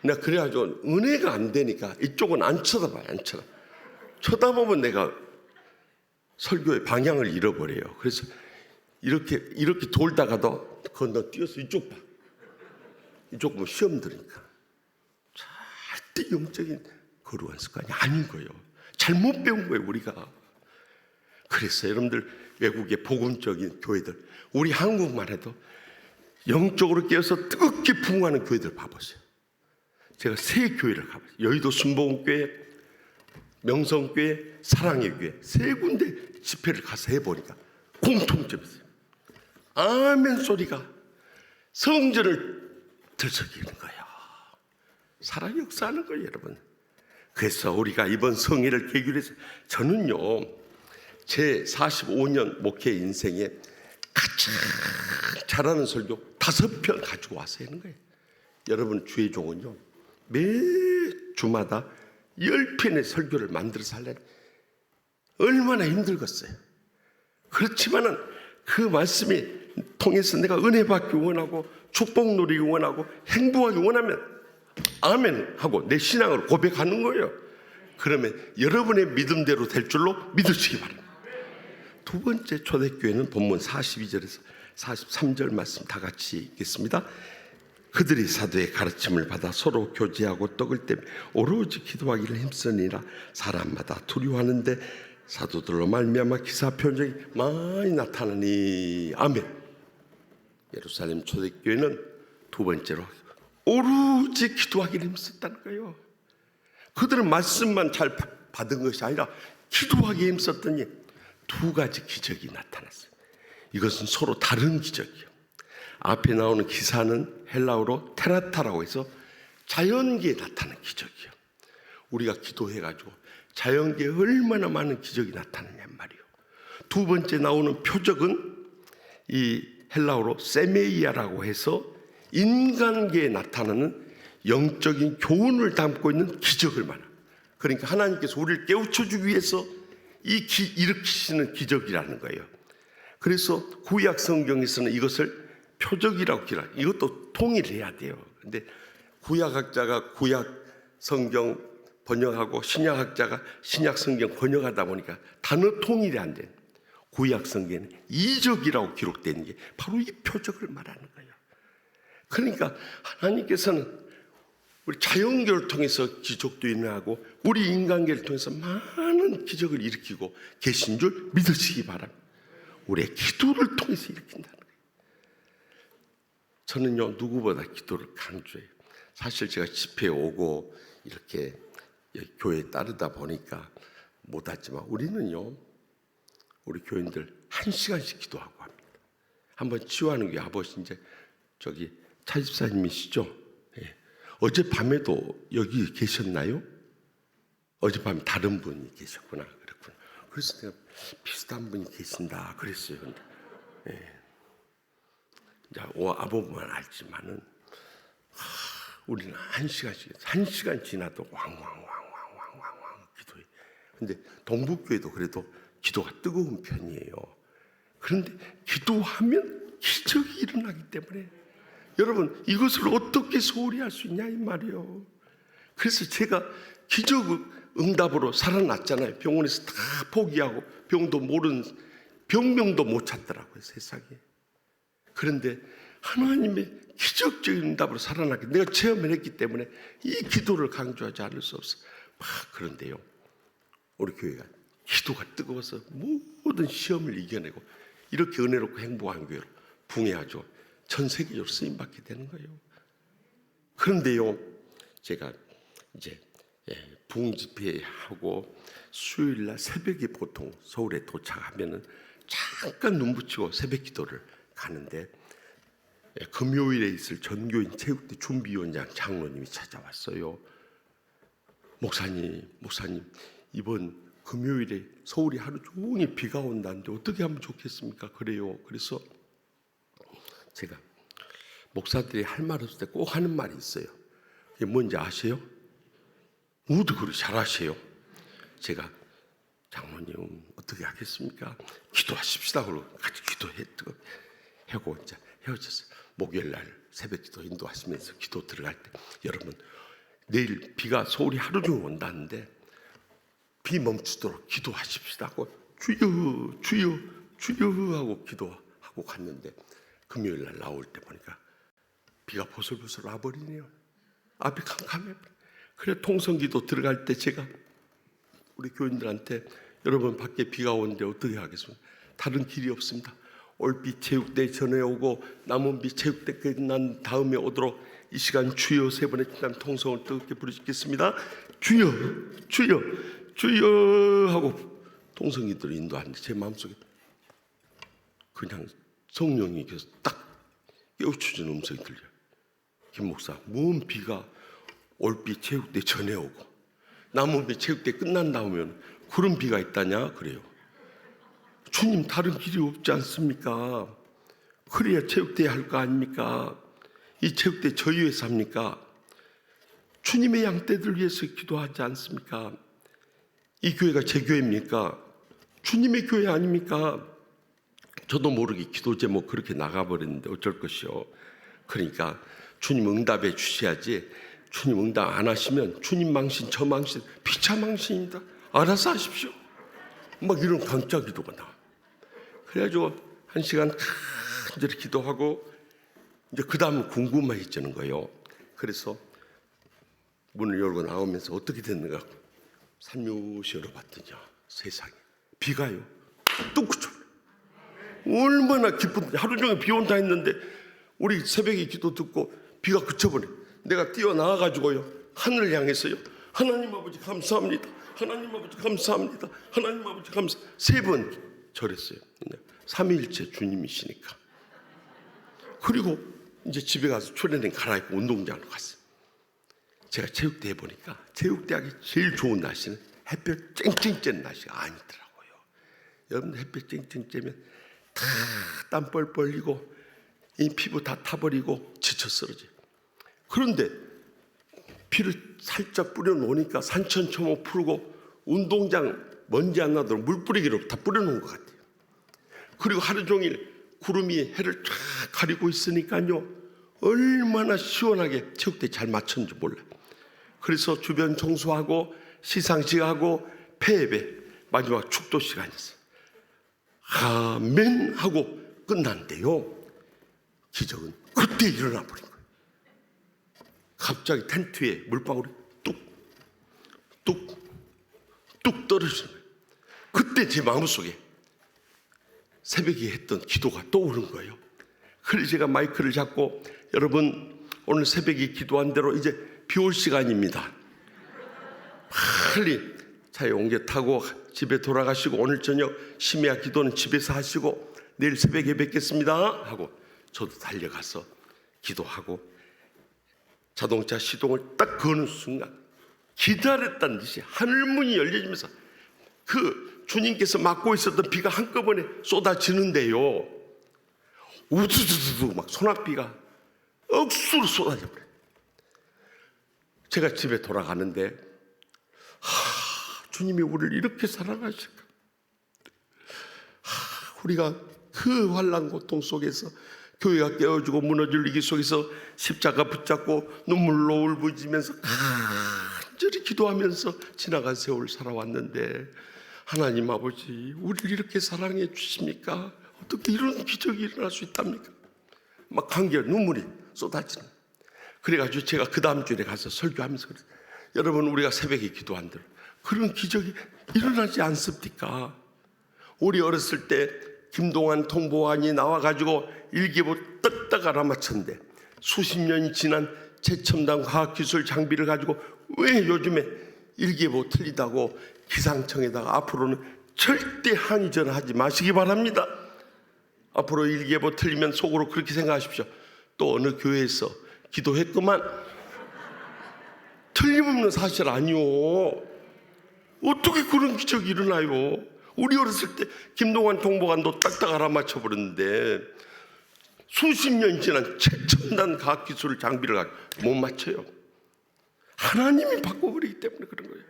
S4: 내가 그래가지고 은혜가 안 되니까 이쪽은 안 쳐다봐요. 안 쳐다보면 내가 설교의 방향을 잃어버려요. 그래서 이렇게 돌다가도 건너 뛰어서 이쪽 봐. 이쪽 보면 시험 들으니까 절대 영적인 거룩한 습관이 아닌 거예요. 잘못 배운 거예요, 우리가. 그래서 여러분들 외국의 복음적인 교회들, 우리 한국만 해도 영적으로 깨어서 뜨겁게 부흥하는 교회들 봐보세요. 제가 세 교회를 가봤어요. 여의도 순복음교회, 명성교회, 사랑의 교회 세 군데 집회를 가서 해보니까 공통점이 있어요. 아멘 소리가 성전을 들썩이는 거예요. 살아 역사하는 거예요, 여러분. 그래서 우리가 이번 성회를 계기로 해서 저는요, 제 45년 목회 인생에 가장 잘하는 설교 5편 가지고 와서 하는 거예요. 여러분 주의 종은요, 매 주마다 10편의 설교를 만들어서 하려니 얼마나 힘들겠어요. 그렇지만은 그 말씀이 통해서 내가 은혜 받기 원하고 축복 누리기 원하고 행복하기 원하면 아멘 하고 내 신앙을 고백하는 거예요. 그러면 여러분의 믿음대로 될 줄로 믿으시기 바랍니다. 두 번째 초대교회는 본문 42절에서 43절 말씀 다 같이 읽겠습니다. 그들이 사도의 가르침을 받아 서로 교제하고 떡을 떼며 오로지 기도하기를 힘쓰니라. 사람마다 두려워하는데 사도들로 말미암아 기사 표적이 많이 나타나니. 아멘. 예루살렘 초대교회는 두 번째로 오로지 기도하기를 힘썼다는 거예요. 그들은 말씀만 잘 받은 것이 아니라 기도하기에 힘썼더니 두 가지 기적이 나타났어요. 이것은 서로 다른 기적이에요. 앞에 나오는 기사는 헬라어로 테라타라고 해서 자연계에 나타나는 기적이에요. 우리가 기도해가지고 자연계에 얼마나 많은 기적이 나타나냔 말이에요. 두 번째 나오는 표적은 이 헬라어로 세메이아라고 해서 인간계에 나타나는 영적인 교훈을 담고 있는 기적을 말합니다. 그러니까 하나님께서 우리를 깨우쳐주기 위해서 일으키시는 기적이라는 거예요. 그래서 구약 성경에서는 이것을 표적이라고 기록해요. 이것도 통일해야 돼요. 근데 구약학자가 구약 성경 번역하고 신약학자가 신약 성경 번역하다 보니까 단어 통일이 안 돼요. 구약 성경에는 이적이라고 기록되는 게 바로 이 표적을 말하는 거예요. 그러니까 하나님께서는 우리 자연계를 통해서 기적도 일어나고 우리 인간계를 통해서 많은 기적을 일으키고 계신 줄 믿으시기 바랍니다. 우리의 기도를 통해서 일으킨다는 거예요. 저는요, 누구보다 기도를 강조해요. 사실 제가 집회에 오고 이렇게 교회에 따르다 보니까 못하지만 우리는요, 우리 교인들 1시간씩 기도하고 합니다. 한번 치유하는 게 아버지 이제 저기 차집사님이시죠? 예. 어젯밤에도 여기 계셨나요? 어젯밤에 다른 분이 계셨구나. 그랬구나. 그래서 내가 비슷한 분이 계신다 그랬어요. 근데 예. 이제 아버지만 알지만은 우리는 1시간 지나도 왕왕왕 기도해. 근데 동북교회도 그래도 기도가 뜨거운 편이에요. 그런데 기도하면 기적이 일어나기 때문에 여러분 이것을 어떻게 소홀히 할 수 있냐 이 말이에요. 그래서 제가 기적 응답으로 살아났잖아요. 병원에서 다 포기하고 병명도 못 찾더라고요, 세상에. 그런데 하나님의 기적적인 응답으로 살아났기 내가 체험을 했기 때문에 이 기도를 강조하지 않을 수 없어. 그런데요, 우리 교회가 기도가 뜨거워서 모든 시험을 이겨내고 이렇게 은혜롭고 행복한 교회로 붕해하죠. 전 세계적으로 쓰임받게 되는 거예요. 그런데요, 제가 이제 부흥 집회하고 수요일날 새벽에 보통 서울에 도착하면은 잠깐 눈 붙이고 새벽 기도를 가는데 금요일에 있을 전교인 체육대 준비위원장 장로님이 찾아왔어요. 목사님 이번 금요일에 서울이 하루 종일 비가 온다는데 어떻게 하면 좋겠습니까? 그래요. 그래서 제가 목사들이 할 말 없을 때 꼭 하는 말이 있어요. 그게 뭔지 아세요? 모두 그렇게 잘하세요. 제가 장로님 어떻게 하겠습니까? 기도하십시다. 그러고 같이 기도하고 이제 헤어졌어요. 목요일 날 새벽 기도 인도하시면서 기도 들어갈 때 여러분 내일 비가 서울이 하루 종일 온다는데 비 멈추도록 기도하십시다 하고 주여 하고 기도하고 하고 갔는데 금요일 날 나올 때 보니까 비가 보슬보슬 와버리네요. 앞이 캄캄해. 그래 통성기도 들어갈 때 제가 우리 교인들한테 여러분 밖에 비가 오는데 어떻게 하겠습니까? 다른 길이 없습니다. 올비 체육대 전에 오고 남은 비 체육대 끝난 다음에 오도록 이 시간 주여 세 번의 기도하면 통성을 뜨겁게 부르시겠습니다. 주여 주여 주여 하고 통성이들을 인도하는데 제 마음속에 그냥 성령이 계속 딱 깨우쳐주는 음성이 들려요. 김 목사, 먼 비가 올비 체육대 전에 오고 남은 비 체육대 끝난 다음에 그런 비가 있다냐 그래요. 주님 다른 길이 없지 않습니까? 그래야 체육대에 할 거 아닙니까? 이 체육대 저희 위해서 합니까? 주님의 양떼들 위해서 기도하지 않습니까? 이 교회가 제 교회입니까? 주님의 교회 아닙니까? 저도 모르게 기도 제목 그렇게 나가버렸는데 어쩔 것이요. 그러니까 주님 응답해 주셔야지. 주님 응답 안 하시면 주님 망신 저 망신 피차망신입니다. 알아서 하십시오. 막 이런 강짜 기도가 나와. 그래가지고 1시간 간절히 기도하고 이제 그 다음 궁금해지는 거예요. 그래서 문을 열고 나오면서 어떻게 됐는가 살며시 열어봤더니 세상에 비가요 뚝 그쳐. 얼마나 기쁜지. 하루 종일 비 온다 했는데 우리 새벽에 기도 듣고 비가 그쳐버려. 내가 뛰어나와가지고요 하늘을 향해서요 하나님 아버지 감사합니다. 하나님 아버지 감사합니다. 하나님 아버지 감사. 3번 절했어요. 삼위일체 주님이시니까. 그리고 이제 집에 가서 초내는 갈아입고 운동장으로 갔어요. 제가 체육대에 보니까 체육대학이 제일 좋은 날씨는 햇볕 쨍쨍 쬐는 날씨가 아니더라고요. 여러분 햇볕 쨍쨍 쬐면 다 땀 뻘뻘 흘리고 이 피부 다 타버리고 지쳐 쓰러져요. 그런데 비를 살짝 뿌려놓으니까 산천초목 풀고 운동장 먼지 안 나도록 물 뿌리기로 다 뿌려놓은 것 같아요. 그리고 하루 종일 구름이 해를 쫙 가리고 있으니까요 얼마나 시원하게 체육대 잘 맞췄는지 몰라요. 그래서 주변 청소하고 시상식하고 폐예배 마지막 축도 시간이었어요. 아멘 하고 끝났는데요 기적은 그때 일어나 버린 거예요. 갑자기 텐트에 물방울이 뚝 떨어지는 거예요. 그때 제 마음속에 새벽에 했던 기도가 떠오른 거예요. 그래서 제가 마이크를 잡고 여러분 오늘 새벽에 기도한 대로 이제 비 올 시간입니다. 빨리 차에 옮겨 타고 집에 돌아가시고 오늘 저녁 심야 기도는 집에서 하시고 내일 새벽에 뵙겠습니다 하고 저도 달려가서 기도하고 자동차 시동을 딱 거는 순간 기다렸다는 듯이 하늘문이 열려지면서 그 주님께서 막고 있었던 비가 한꺼번에 쏟아지는데요 우두두두두 막 소낙비가 억수로 쏟아져 버려요. 제가 집에 돌아가는데 주님이 우리를 이렇게 사랑하실까? 우리가 그 환난 고통 속에서 교회가 깨어지고 무너질 위기 속에서 십자가 붙잡고 눈물로 울부짖으면서 간절히 기도하면서 지나간 세월 살아왔는데 하나님 아버지 우리를 이렇게 사랑해 주십니까? 어떻게 이런 기적이 일어날 수 있답니까? 막 간결 눈물이 쏟아지는. 그래가지고 제가 그 다음 주에 가서 설교하면서 그랬어요. 여러분 우리가 새벽에 기도한 대로 그런 기적이 일어나지 않습니까? 우리 어렸을 때 김동완 통보관이 나와가지고 일기예보 떡떡 알아맞혔는데 수십 년이 지난 최첨단 과학기술 장비를 가지고 왜 요즘에 일기예보 틀리다고 기상청에다가 앞으로는 절대 항의 전화하지 마시기 바랍니다. 앞으로 일기예보 틀리면 속으로 그렇게 생각하십시오. 또 어느 교회에서 기도했구만. 틀림없는 사실 아니오. 어떻게 그런 기적이 일어나요? 우리 어렸을 때 김동완 통보관도 딱딱 알아맞혀 버렸는데 수십 년 지난 최첨단 과학기술 장비를 가지고 못 맞춰요. 하나님이 바꿔버리기 때문에 그런 거예요.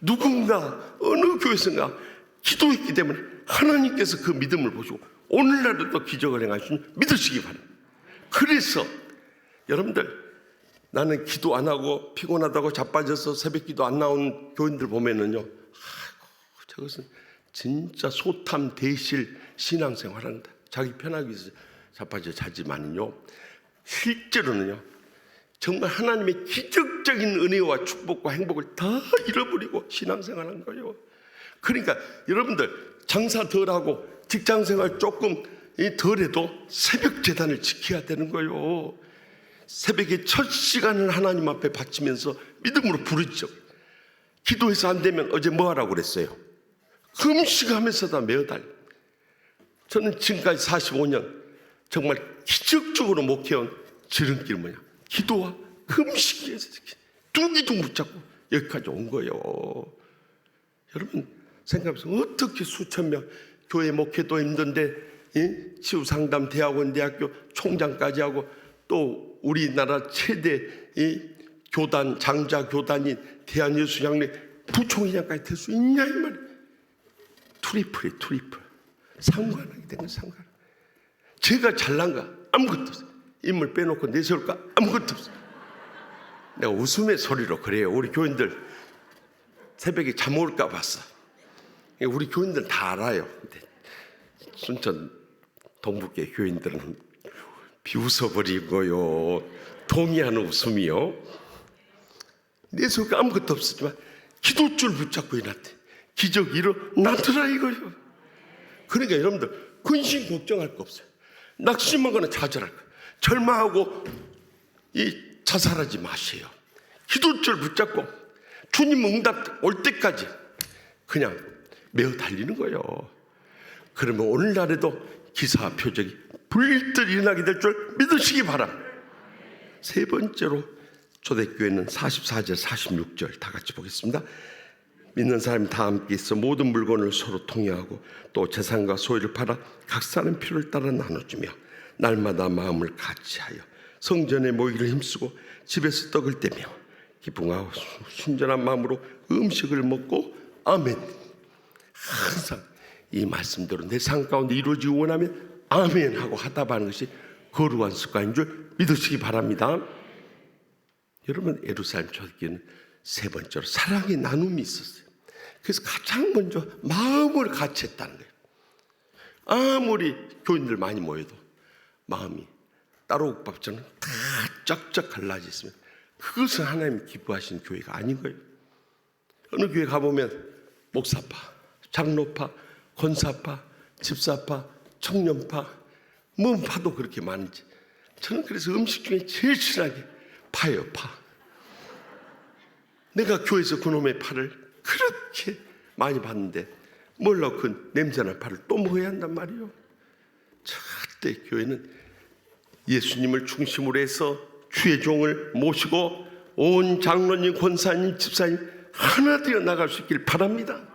S4: 누군가 어느 교회에서가 기도했기 때문에 하나님께서 그 믿음을 보시고 오늘날도 기적을 행하시니 믿으시기 바랍니다. 그래서 여러분들 나는 기도 안 하고 피곤하다고 자빠져서 새벽 기도 안 나온 교인들 보면은요 아이고 저것은 진짜 소탐 대실 신앙생활 한다. 자기 편하기 위해서 자빠져 자지만요, 실제로는요 정말 하나님의 기적적인 은혜와 축복과 행복을 다 잃어버리고 신앙생활한 거예요. 그러니까 여러분들 장사 덜하고 직장생활 조금 덜해도 새벽 제단을 지켜야 되는 거예요. 새벽에 첫 시간을 하나님 앞에 바치면서 믿음으로 부르죠. 기도해서 안 되면 어제 뭐 하라고 그랬어요? 금식하면서 다 매어달려. 저는 지금까지 45년 정말 기적적으로 목회한 지름길 뭐냐? 기도와 금식에서 두 기도 붙잡고 여기까지 온 거예요. 여러분 생각해보세요. 어떻게 수천 명, 교회 목회도 힘든데 치유상담 대학원 대학교 총장까지 하고 또 우리나라 최대 교단 장자 교단인 대한예수장례 부총회장까지 될 수 있냐 이 말이에요. 트리플 상관하게 된 건 상관. 제가 잘난가 아무것도 없어요. 인물 빼놓고 내세울까 아무것도 없어요. 내가 웃음의 소리로 그래요. 우리 교인들 새벽에 잠 올까 봤어. 우리 교인들 다 알아요. 근데 순천 동북계 교인들은 비웃어버리고요, 동의하는 웃음이요. 내세울까 아무것도 없었지만 기도줄 붙잡고 일어났대. 기적이 일어나더라 이거요. 그러니까 여러분들 근심 걱정할 거 없어요. 낙심하거나 좌절할 거, 절망하고 자살하지 마세요. 기도줄 붙잡고 주님 응답 올 때까지 그냥 매어 달리는 거예요. 그러면 오늘날에도 기사와 표적이 불일듯 일어나게 될 줄 믿으시기 바랍니다. 세 번째로 초대교회는 44절 46절 다 같이 보겠습니다. 믿는 사람이 다 함께 있어 모든 물건을 서로 통용하고 또 재산과 소유를 팔아 각 사람 필요를 따라 나눠주며 날마다 마음을 같이하여 성전에 모이기를 힘쓰고 집에서 떡을 떼며 기쁨과 순전한 마음으로 음식을 먹고 아멘. 항상 이 말씀대로 내 삶 가운데 이루어지기 원하면 아멘 하고 하답하는 것이 거룩한 습관인 줄 믿으시기 바랍니다. 여러분 예루살렘 초대교회는 세 번째로 사랑의 나눔이 있었어요. 그래서 가장 먼저 마음을 같이 했다는 거예요. 아무리 교인들 많이 모여도 마음이 따로국밥처럼 다 쩍쩍 갈라져 있으면 그것은 하나님 기뻐하시는 교회가 아닌 거예요. 어느 교회 가보면 목사파, 장로파, 권사파, 집사파, 청년파, 뭔 파도 그렇게 많은지. 저는 그래서 음식 중에 제일 친하게 파예요. 파. 내가 교회에서 그놈의 파를 그렇게 많이 봤는데 몰라 그 냄새난 파를 또 먹어야 한단 말이에요. 절대 교회는 예수님을 중심으로 해서 주의 종을 모시고 온 장로님, 권사님, 집사님 하나 되어 나갈 수 있길 바랍니다.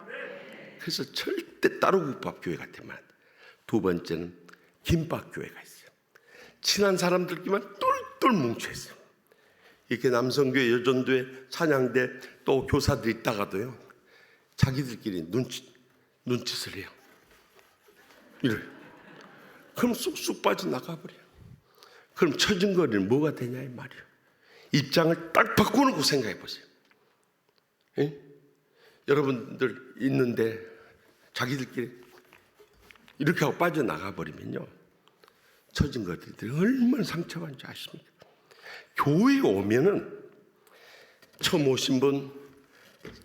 S4: 그래서 절대 따로국밥 교회가 되면 안 돼. 두 번째는 김밥교회가 있어요. 친한 사람들끼리만 똘똘 뭉쳐 있어요. 이렇게 남성교회, 여전도회, 찬양대 또 교사들이 있다가도요 자기들끼리 눈짓을 해요. 이래요. 그럼 쑥쑥 빠져나가버려요. 그럼 처진거리는 뭐가 되냐 이 말이에요. 입장을 딱 바꿔놓고 생각해 보세요. 예? 여러분들 있는데 자기들끼리 이렇게 하고 빠져나가버리면요 처진거리들이 얼마나 상처받는지 아십니까? 교회에 오면은 처음 오신 분,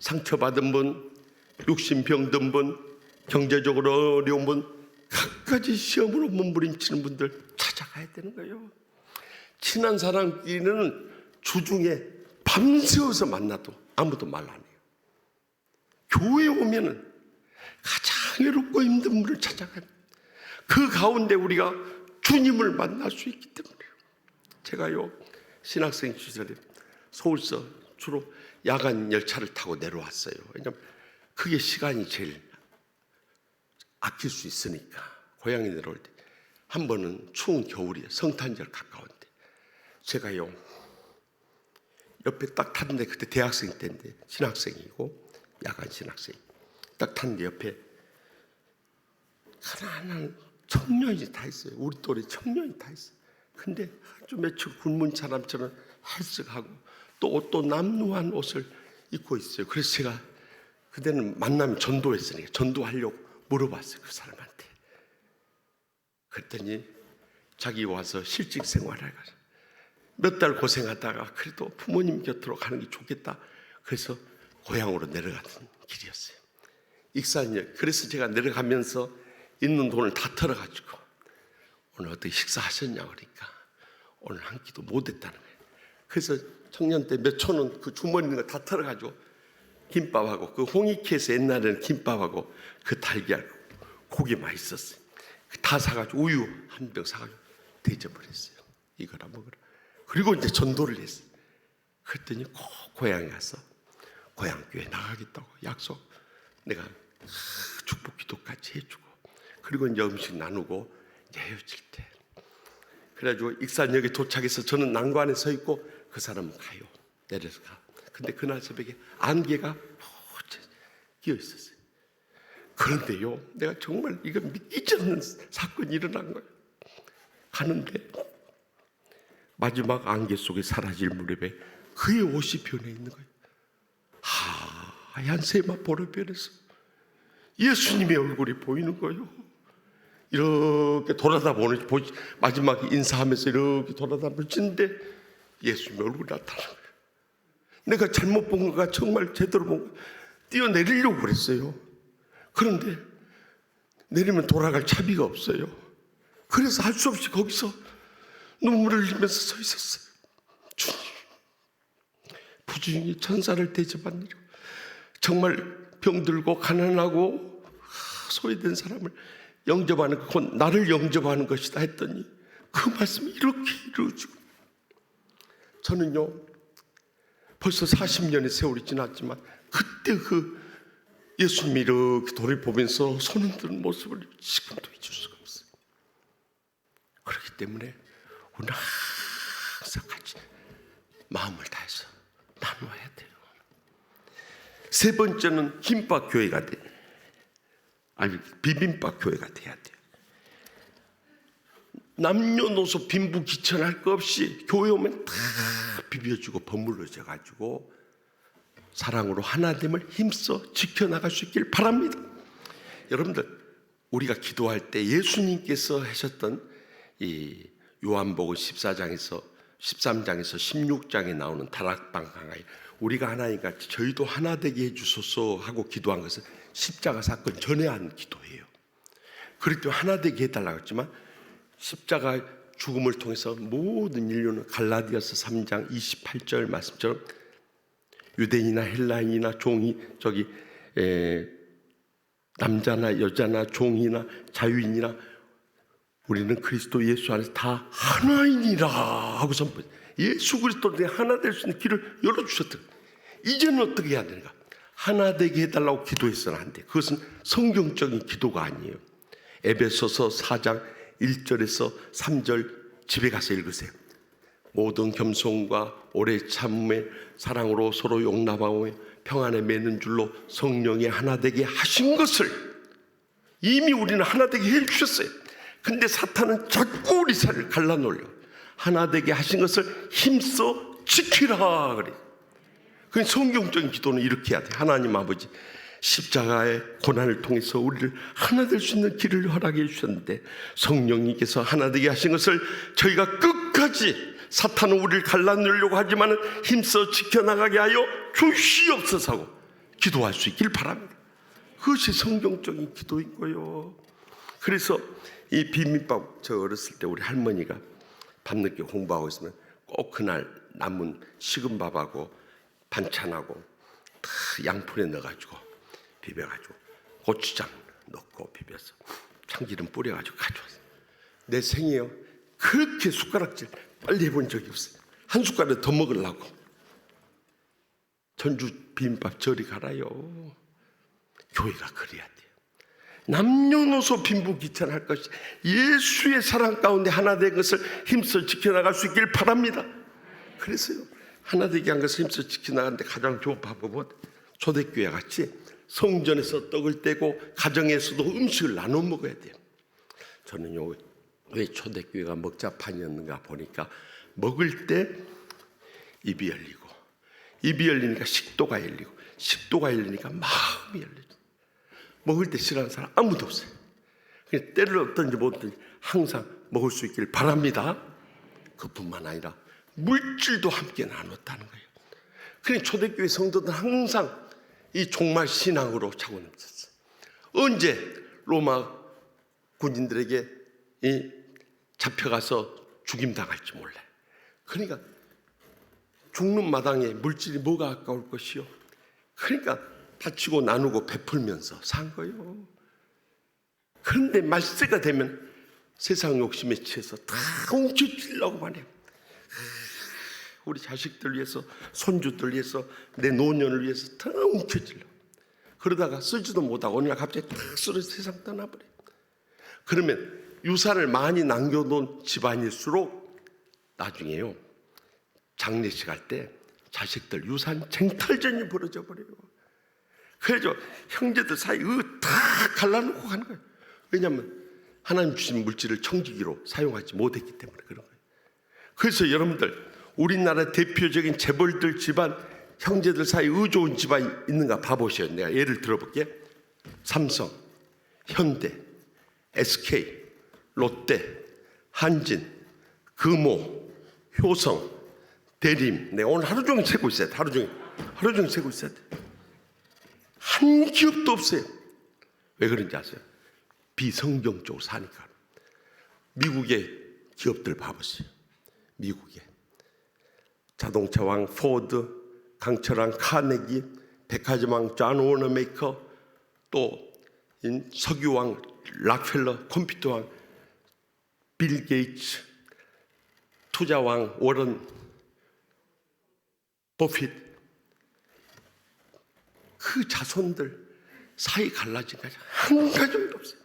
S4: 상처받은 분, 육신병든 분, 경제적으로 어려운 분, 갖가지 시험으로 몸부림치는 분들 찾아가야 되는 거예요. 친한 사람끼리는 주중에 밤새워서 만나도 아무도 말 안 해요. 교회에 오면은 가장 외롭고 힘든 분을 찾아가요. 그 가운데 우리가 주님을 만날 수 있기 때문에요. 제가요 신학생 시절에 서울서 주로 야간 열차를 타고 내려왔어요. 왜냐하면 그게 시간이 제일 아낄 수 있으니까. 고향에 내려올 때 한 번은 추운 겨울이에요. 성탄절 가까운데 제가요 옆에 딱 탔는데 그때 대학생 때인데 신학생이고 야간 신학생 딱 탔는데 옆에 가난한 청년이 다 있어요. 우리 또래 청년이 다 있어요. 근데 아주 며칠 굶은 사람처럼 헬쓱하고 또 옷도 남루한 옷을 입고 있어요. 그래서 제가 그때는 만나면 전도했으니까 전도하려고 물어봤어요. 그 사람한테. 그랬더니 자기 와서 실직 생활을 가서 몇 달 고생하다가 그래도 부모님 곁으로 가는 게 좋겠다. 그래서 고향으로 내려가는 길이었어요. 익산역. 그래서 제가 내려가면서 있는 돈을 다 털어가지고 오늘 어떻게 식사하셨냐고 그러니까 오늘 한 끼도 못했다는 거예요. 그래서 청년 때 몇 천 원 그 주머니 있는 거 다 털어가지고 김밥하고 그 홍익회에서 옛날에는 김밥하고 그 달걀 고기 맛있었어요. 다 사가지고 우유 한 병 사가지고 대접을했어요. 이거라 먹으라. 그리고 이제 전도를 했어요. 그랬더니 고향에 가서 고향교회 나가겠다고 약속. 내가 축복 기도까지 해주고 그리고 이제 음식 나누고 이제 헤어질 때 그래가지고 익산역에 도착해서 저는 난관에 서 있고 그 사람은 가요. 내려서 가. 근데 그날 새벽에 안개가 끼어 있었어요. 그런데요, 내가 정말 이거 믿기지 않는 사건이 일어난 거예요. 가는데 마지막 안개 속에 사라질 무렵에 그의 옷이 변해 있는 거예요. 하얀 세마포로 변해서 예수님의 얼굴이 보이는 거예요. 이렇게 돌아다 보는 마지막에 인사하면서 이렇게 돌아다 보는데 예수님의 얼굴이 나타나는 거예요. 내가 잘못 본 거가 정말 제대로 본 거 뛰어내리려고 그랬어요. 그런데 내리면 돌아갈 차비가 없어요. 그래서 할 수 없이 거기서 눈물을 흘리면서 서 있었어요. 주님, 부주님이 천사를 대접하느라 정말 병들고 가난하고 소외된 사람을 영접하는 곧 나를 영접하는 것이다 했더니 그 말씀이 이렇게 이루어지고 저는요 벌써 40년의 세월이 지났지만 그때 그 예수님이 이렇게 돌을 보면서 손 흔드는 모습을 지금도 잊을 수가 없어요. 그렇기 때문에 우리는 항상 같이 마음을 다해서 나누어야 돼요. 세 번째는 김밥 교회가 돼. 아니 비빔밥 교회가 돼야 돼요. 남녀노소 빈부귀천할 것 없이 교회 오면 다 비벼주고 버물러져 가지고 사랑으로 하나됨을 힘써 지켜나갈 수 있길 바랍니다. 여러분들 우리가 기도할 때 예수님께서 하셨던 이 요한복음 13장에서 16장에 나오는 다락방 강하에 우리가 하나님같이 저희도 하나 되게 해주소서 하고 기도한 것은 십자가 사건 전에 한 기도예요. 그렇게 하나 되게 해달라고 했지만 십자가 죽음을 통해서 모든 인류는 갈라디아서 3장 28절 말씀처럼 유대인이나 헬라인이나 종이 남자나 여자나 종이나 자유인이나 우리는 그리스도 예수 안에서 다 하나이니라 하고 선포했어요. 예수 그리스도에 하나 될 수 있는 길을 열어주셨다. 이제는 어떻게 해야 되는가? 하나 되게 해달라고 기도해서는 안 돼. 그것은 성경적인 기도가 아니에요. 에베소서 4장 1절에서 3절 집에 가서 읽으세요. 모든 겸손과 오래 참음에 사랑으로 서로 용납하며 평안에 매는 줄로 성령이 하나 되게 하신 것을 이미 우리는 하나 되게 해주셨어요. 근데 사탄은 자꾸 우리 사이를 갈라놓으려 하나 되게 하신 것을 힘써 지키라 그래. 그 성경적인 기도는 이렇게 해야 돼. 하나님 아버지 십자가의 고난을 통해서 우리를 하나 될 수 있는 길을 허락해 주셨는데 성령님께서 하나 되게 하신 것을 저희가 끝까지 사탄은 우리를 갈라놓으려고 하지만 힘써 지켜나가게 하여 주시옵소서 하고 기도할 수 있길 바랍니다. 그것이 성경적인 기도인 거예요. 그래서 이 비빔밥 저 어렸을 때 우리 할머니가 밤늦게 공부하고 있으면 꼭 그날 남은 식은 밥하고 반찬하고 다 양푼에 넣어가지고 비벼가지고 고추장 넣고 비벼서 참기름 뿌려가지고 가져왔어요. 내 생이에요. 그렇게 숟가락질 빨리 해본 적이 없어요. 한 숟가락 더 먹으려고. 전주 비빔밥 저리 가라요. 교회가 그래야 돼요. 남녀노소 빈부귀천할 것이 예수의 사랑 가운데 하나 된 것을 힘써 지켜나갈 수 있길 바랍니다. 그래서요 하나 되게 한 것을 힘써 지켜나가는데 가장 좋은 방법은 초대교회 같이 성전에서 떡을 떼고 가정에서도 음식을 나눠 먹어야 돼요. 저는요 왜 초대교회가 먹자판이었는가 보니까 먹을 때 입이 열리고 입이 열리니까 식도가 열리고 식도가 열리니까 마음이 열리죠. 먹을 때 싫어하는 사람 아무도 없어요. 그냥 때를 얻든지 뭐든지 항상 먹을 수 있기를 바랍니다. 그뿐만 아니라 물질도 함께 나눴다는 거예요. 그러니 초대교회 성도들은 항상 이 종말 신앙으로 차고 넘쳤어요. 언제 로마 군인들에게 잡혀가서 죽임당할지 몰라요. 그러니까 죽는 마당에 물질이 뭐가 아까울 것이요. 그러니까 다치고 나누고 베풀면서 산 거예요. 그런데 말세가 되면 세상 욕심에 취해서 다 훔쳐주려고만 해요. 우리 자식들 위해서, 손주들 위해서, 내 노년을 위해서 다 훔쳐주려고. 그러다가 쓰지도 못하고 어느 날 갑자기 탁 쓰러져 세상 떠나버려요. 그러면 유산을 많이 남겨놓은 집안일수록 나중에요, 장례식 할 때 자식들 유산 쟁탈전이 벌어져 버려요. 그래서 형제들 사이 다 갈라놓고 가는 거예요. 왜냐하면 하나님 주신 물질을 청지기로 사용하지 못했기 때문에 그런 거예요. 그래서 여러분들, 우리나라 대표적인 재벌들 집안, 형제들 사이 의좋은 집안이 있는가 봐보셔요. 내가 예를 들어볼게. 삼성, 현대, SK, 롯데, 한진, 금호, 효성, 대림. 내가 오늘 하루 종일 세고 있어야 돼. 하루 종일 세고 있어야 돼. 한 기업도 없어요. 왜 그런지 아세요? 비성경적으로 사니까. 미국의 기업들 봐보세요. 미국의 자동차왕 포드, 강철왕 카네기, 백화점왕 존 워너메이커, 또 석유왕 락펠러, 컴퓨터왕 빌 게이츠, 투자왕 워런 버핏, 그 자손들 사이 갈라진 가지 한 가정도 없어요.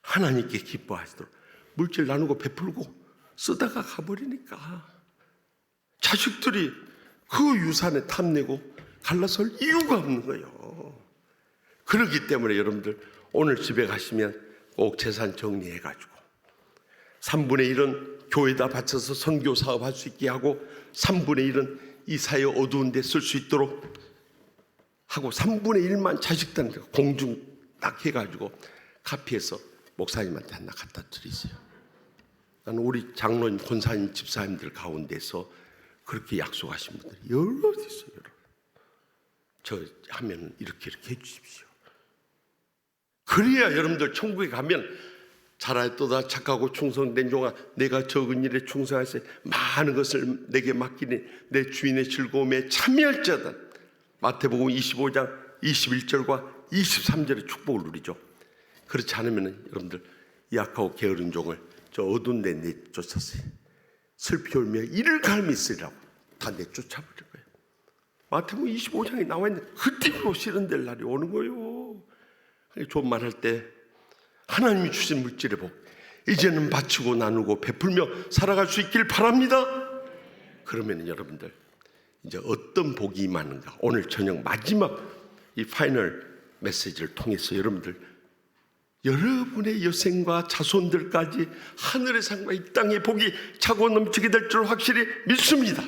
S4: 하나님께 기뻐하시도록 물질 나누고 베풀고 쓰다가 가버리니까 자식들이 그 유산에 탐내고 갈라설 이유가 없는 거예요. 그렇기 때문에 여러분들, 오늘 집에 가시면 꼭 재산 정리해가지고 3분의 1은 교회에다 바쳐서 선교 사업할 수 있게 하고, 3분의 1은 이 사회 어두운 데 쓸 수 있도록 하고, 3분의 1만 자식들한테 공중 딱 해가지고 카피해서 목사님한테 하나 갖다 드리세요. 나는 우리 장로님, 권사님, 집사님들 가운데서 그렇게 약속하신 분들이 여러 있어요. 여러. 저 하면 이렇게 해주십시오. 그래야 여러분들 천국에 가면 잘하였도다 착하고 충성된 종아, 내가 적은 일에 충성하세, 많은 것을 내게 맡기니 내 주인의 즐거움에 참여할 자다. 마태복음 25장 21절과 23절의 축복을 누리죠. 그렇지 않으면 여러분들, 이 악하고 게으른 종을 저 어두운 데 내쫓았어요. 슬피 울며 이를 갈미 있으리라고 다 내쫓아버릴 거예요. 마태복음 25장에 나와 있는 그 띠로 실현될 날이 오는 거예요. 좋은 말 할 때 하나님이 주신 물질의 복, 이제는 바치고 나누고 베풀며 살아갈 수 있길 바랍니다. 그러면 여러분들, 이제 어떤 복이 임하는가, 오늘 저녁 마지막 이 파이널 메시지를 통해서 여러분의 여생과 자손들까지 하늘의 상과 이 땅의 복이 차고 넘치게 될 줄 확실히 믿습니다.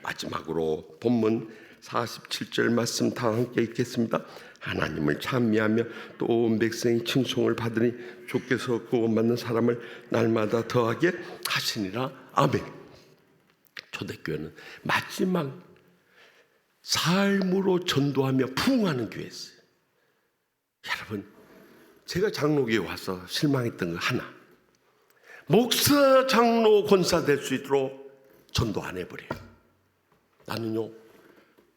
S4: 마지막으로 본문 47절 말씀 다 함께 읽겠습니다. 하나님을 찬미하며 또 온 백성이 칭송을 받으니 주께서 구원받는 사람을 날마다 더하게 하시니라. 아멘. 초대교회는 마지막 삶으로 전도하며 부흥하는 교회였어요. 여러분, 제가 장로교회 와서 실망했던 거 하나, 목사, 장로, 권사 될 수 있도록 전도 안 해버려요. 나는요,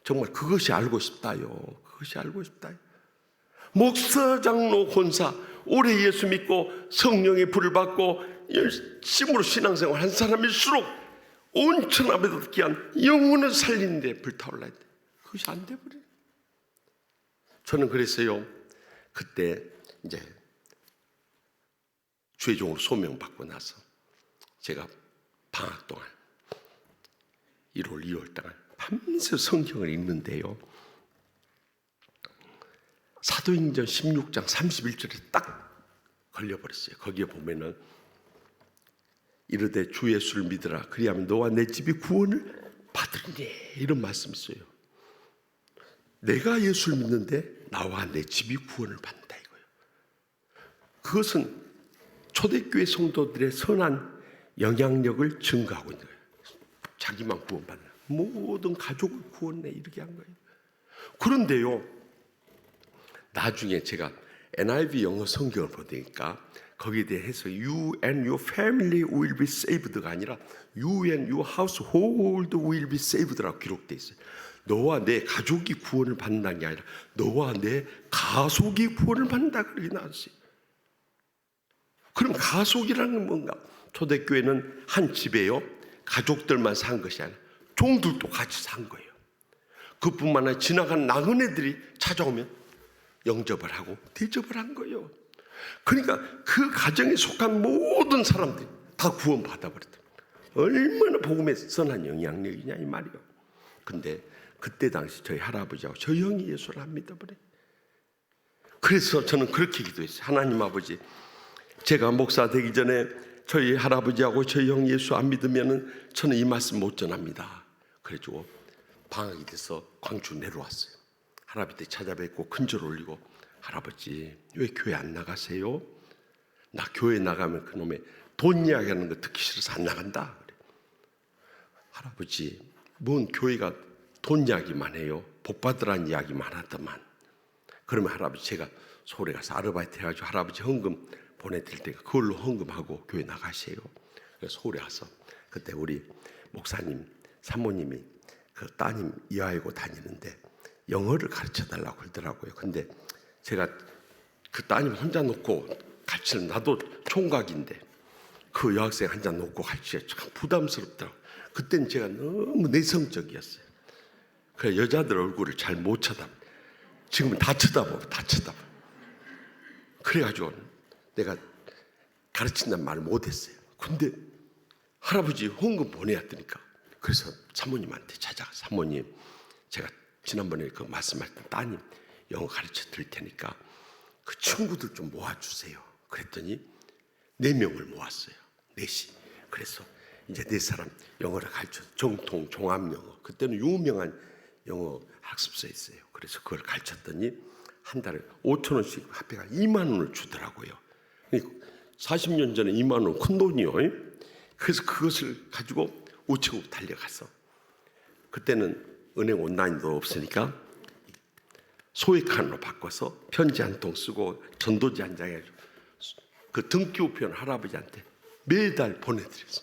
S4: 정말 그것이 알고 싶다요. 그것이 알고 싶다요. 목사, 장로, 권사, 오래 예수 믿고 성령의 불을 받고 열심으로 신앙생활 한 사람일수록 온 천하에도 귀한 영혼을 살리는 데 불타올라야 돼. 그것이 안 돼버려요. 저는 그랬어요. 그때 이제 주의종으로 소명받고 나서 제가 방학 동안 1월, 2월 동안 밤새 성경을 읽는데요, 사도행전 16장 31절에 딱 걸려버렸어요. 거기에 보면은 이르되 주 예수를 믿으라 그리하면 너와 내 집이 구원을 받으리니, 이런 말씀이 있어요. 내가 예수를 믿는데 나와 내 집이 구원을 받는다 이거예요. 그것은 초대교회 성도들의 선한 영향력을 증가하고 있는 거예요. 자기만 구원받는 모든 가족을 구원해 이렇게 한 거예요. 그런데요, 나중에 제가 NIV 영어 성경을 보니까 거기에 대해서 You and your family will be saved가 아니라 You and your household will be saved라고 기록되어 있어요. 너와 내 가족이 구원을 받는다는 게 아니라 너와 내 가속이 구원을 받는다 그렇게 나왔어요. 그럼 가속이라는 건 뭔가? 초대교회는 한 집에요 가족들만 산 것이 아니라 종들도 같이 산 거예요. 그뿐만 아니라 지나간 나그네들이 찾아오면 영접을 하고 대접을 한 거예요. 그러니까 그 가정에 속한 모든 사람들이 다 구원 받아버렸다. 얼마나 복음의 선한 영향력이냐 이 말이에요. 근데 그때 당시 저희 할아버지하고 저희 형이 예수를 안 믿어버려요. 그래서 저는 그렇게 기도했어요. 하나님 아버지, 제가 목사 되기 전에 저희 할아버지하고 저희 형 예수 안 믿으면은 저는 이 말씀 못 전합니다. 그래가지고 방학이 돼서 광주 내려왔어요. 할아버지 찾아뵙고 큰절 올리고, 할아버지 왜 교회 안 나가세요? 나 교회 나가면 그놈의 돈 이야기하는 거 듣기 싫어서 안 나간다. 그래. 할아버지 뭔 교회가 돈 이야기만 해요. 복 받으라는 이야기만 하더만. 그러면 할아버지 제가 서울에 가서 아르바이트 해가지고 할아버지 헌금 보내드릴 테니까 그걸로 헌금하고 교회 나가세요. 그래서 서울에 와서 그때 우리 목사님 사모님이 그 따님 이화여고 다니는데 영어를 가르쳐달라고 그러더라고요. 근데 제가 그 따님 혼자 놓고 가르치는, 나도 총각인데 그 여학생 한 잔 놓고 가르치기가 참 부담스럽더라고요. 그때는 제가 너무 내성적이었어요. 그래 여자들 얼굴을 잘 못 쳐다봐. 지금은 다 쳐다봐. 그래가지고 내가 가르친다는 말을 못했어요. 근데 할아버지 헌금 보내야 되니까, 그래서 사모님한테 찾아가, 사모님 제가 지난번에 그 말씀하셨던 따님 영어 가르쳐 드릴 테니까 그 친구들 좀 모아주세요. 그랬더니 4명을 모았어요. 4시. 그래서 이제 4사람 영어를 가르쳐, 정통 종합영어, 그때는 유명한 영어 학습서에 있어요. 그래서 그걸 가르쳤더니 한 달에 5,000원씩 합해가 2만 원을 주더라고요. 40년 전에 2만 원 큰 돈이요. 그래서 그것을 가지고 우체국 달려가서, 그때는 은행 온라인도 없으니까 소액칸으로 바꿔서 편지 한 통 쓰고 전도지 한 장 해가지고 그 등기우편 할아버지한테 매달 보내드렸어.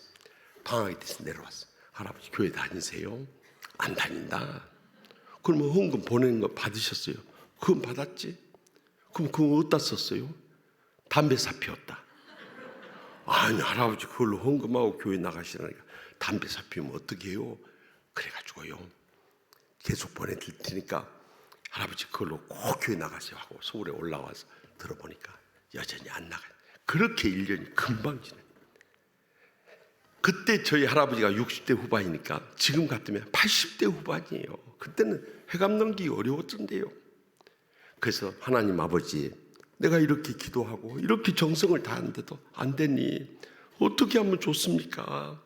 S4: 방학이 돼서 내려왔어. 할아버지 교회 다니세요? 안 다닌다. 그러면 헌금 보내는 거 받으셨어요? 그건 받았지. 그럼 그거 어디다 썼어요? 담배 사 피웠다. 아니 할아버지 그걸로 헌금하고 교회 나가시라니까 담배 사 피우면 어떻게 해요? 그래가지고요 계속 보내드릴 테니까 할아버지 그걸로 꼭 교회 나가세요 하고 서울에 올라와서 들어보니까 여전히 안 나가요. 그렇게 1년이 금방 지나요. 그때 저희 할아버지가 60대 후반이니까 지금 같으면 80대 후반이에요. 그때는 회감 넘기기 어려웠던데요. 그래서 하나님 아버지, 내가 이렇게 기도하고 이렇게 정성을 다하는데도 안 되니 어떻게 하면 좋습니까?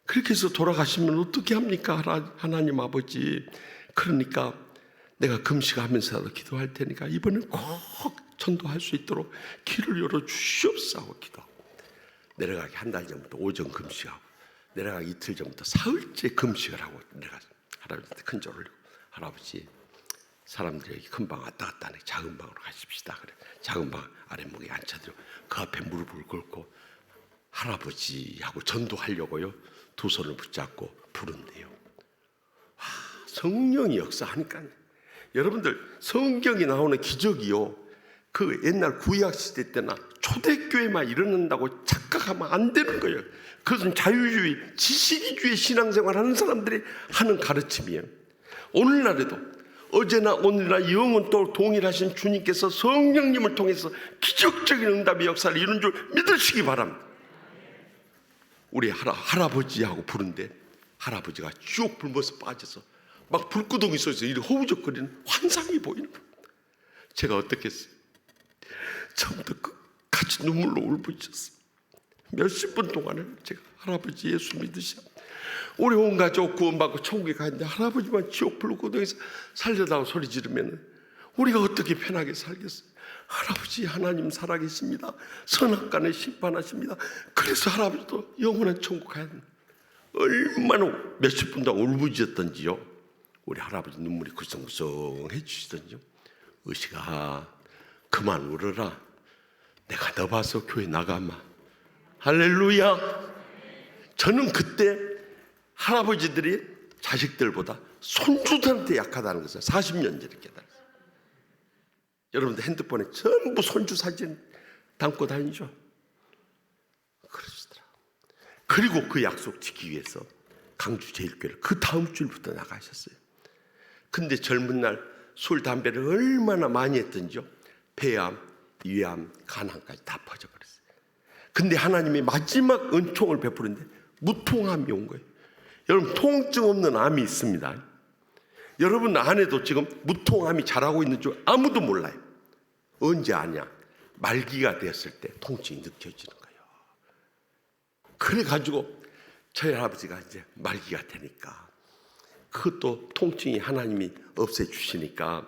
S4: 그렇게 해서 돌아가시면 어떻게 합니까? 하나님 아버지. 그러니까 내가 금식하면서라도 기도할 테니까 이번엔 꼭 전도할 수 있도록 길을 열어주시옵소서 기도하고, 내려가기 한 달 전부터 오전 금식하고, 내려가기 이틀 전부터 사흘째 금식을 하고, 내가 할아버지한테 큰절 올리고, 할아버지 사람들이 여기 큰 방 왔다 갔다 하니 작은 방으로 가십시다. 그래 작은 방 아랫목에 앉혀드리고 그 앞에 무릎을 꿇고 할아버지하고 전도하려고요 2손을 붙잡고 부른대요. 와, 성령이 역사하니까 여러분들, 성경이 나오는 기적이요 그 옛날 구약 시대 때나 초대교회만 일어난다고 착각하면 안 되는 거예요. 그것은 자유주의, 지식주의 신앙생활 하는 사람들이 하는 가르침이에요. 오늘날에도 어제나 오늘이나 영원 또 동일하신 주님께서 성령님을 통해서 기적적인 응답의 역사를 이루는 줄 믿으시기 바랍니다. 우리 할아버지하고 부른데 할아버지가 쭉 굶어서 빠져서 막 불구덩이 속에서 이렇게 허우적거리는 환상이 보이는 거예요. 제가 어떻게 했어요? 처음부터 끝까지 눈물로 울부짖었어요. 몇십 분 동안을 제가 할아버지 예수 믿으시오, 우리 온 가족 구원받고 천국에 가는데 할아버지만 지옥 불구덩이에서 살려다고 소리 지르면 우리가 어떻게 편하게 살겠어요? 할아버지, 하나님 살아계십니다. 선악간에 심판하십니다. 그래서 할아버지도 영원한 천국 가야 합니다. 얼마나 몇십 분 동안 울부짖었던지요. 우리 할아버지 눈물이 구성구성해 주시던지요. 의식아, 그만 울어라. 내가 너 봐서 교회 나가마. 할렐루야. 저는 그때 할아버지들이 자식들보다 손주들한테 약하다는 것을 40년 전에 깨달았어요. 여러분들 핸드폰에 전부 손주 사진 담고 다니죠. 그러시더라. 그리고 그 약속 지키기 위해서 강주제일교회를 그 다음 주일부터 나가셨어요. 근데 젊은 날 술, 담배를 얼마나 많이 했던지요. 폐암, 위암, 간암까지 다 퍼져버렸어요. 근데 하나님이 마지막 은총을 베푸는데 무통암이 온 거예요. 여러분, 통증 없는 암이 있습니다. 여러분 안에도 지금 무통암이 자라고 있는 줄 아무도 몰라요. 언제 아냐? 말기가 되었을 때 통증이 느껴지는 거예요. 그래가지고 저희 할아버지가 이제 말기가 되니까 그것도 통증이 하나님이 없애주시니까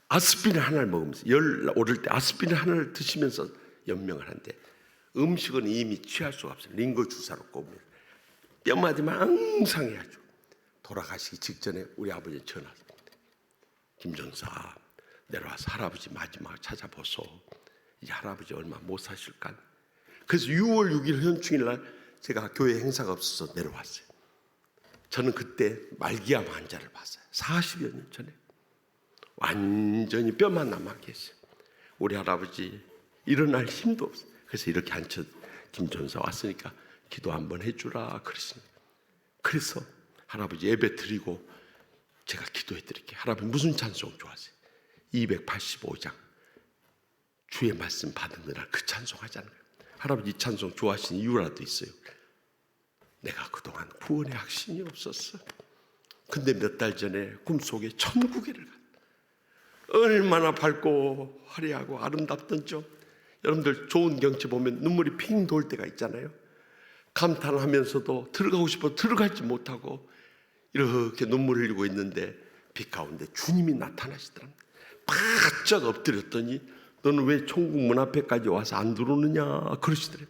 S4: 아스피린 하나를 먹으면서 열 오를 때 아스피린 하나를 드시면서 연명을 하는데 음식은 이미 취할 수가 없어요. 링거 주사로 꼽으면 뼈마디만 항상 해야죠. 돌아가시기 직전에 우리 아버지 전화 왔습니다. 김전사 내려와서 할아버지 마지막 찾아보소. 이제 할아버지 얼마 못 사실까. 그래서 6월 6일 현충일 날 제가 교회 행사가 없어서 내려왔어요. 저는 그때 말기암 환자를 봤어요. 40여 년 전에. 완전히 뼈만 남아 계세요. 우리 할아버지 일어날 힘도 없어요. 그래서 이렇게 앉혀 김전사 왔으니까 기도 한번 해주라 그러시는 거예요. 그래서 할아버지 예배 드리고 제가 기도해 드릴게요. 할아버지 무슨 찬송 좋아하세요? 285장 주의 말씀 받은 그날 그 찬송 하잖아요. 할아버지 이 찬송 좋아하시는 이유라도 있어요. 내가 그동안 구원의 확신이 없었어. 근데 몇 달 전에 꿈속에 천국에를 갔다. 얼마나 밝고 화려하고 아름답던죠. 여러분들 좋은 경치 보면 눈물이 핑 돌 때가 있잖아요. 감탄하면서도 들어가고 싶어 들어가지 못하고 이렇게 눈물 흘리고 있는데 빛 가운데 주님이 나타나시더랍니다. 바짝 엎드렸더니 너는 왜 천국 문 앞에까지 와서 안 들어오느냐 그러시더래요.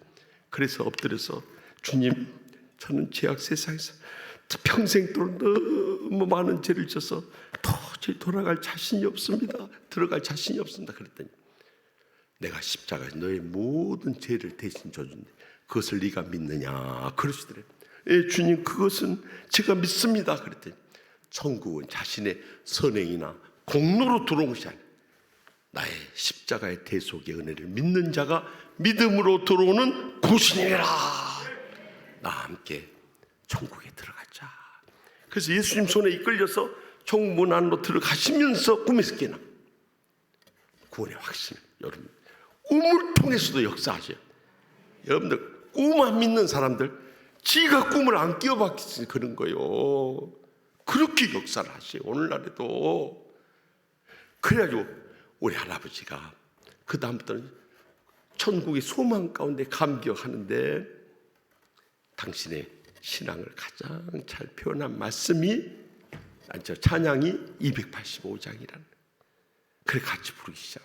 S4: 그래서 엎드려서 주님, 저는 죄악 세상에서 평생 동안 너무 많은 죄를 져서 도저히 돌아갈 자신이 없습니다. 들어갈 자신이 없습니다. 그랬더니 내가 십자가에 너의 모든 죄를 대신 져준데 그것을 네가 믿느냐 그러시더래요. 예, 주님 그것은 제가 믿습니다. 그랬더니 천국은 자신의 선행이나 공로로 들어온 것이 아니라 나의 십자가의 대속의 은혜를 믿는 자가 믿음으로 들어오는 곳이니라. 나와 함께 천국에 들어가자. 그래서 예수님 손에 이끌려서 천국 문 안으로 들어가시면서 꿈에서 깨나 구원의 확신. 여러분 꿈을 통해서도 역사하셔요. 여러분들 꿈 안 믿는 사람들 지가 꿈을 안 끼워봤기 그런 거예요. 그렇게 역사를 하셔요. 오늘날에도. 그래가지고 우리 할아버지가 그 다음부터는 천국의 소망 가운데 감격하는데 당신의 신앙을 가장 잘 표현한 말씀이 찬양이 285장이라는. 그래 같이 부르기 시작.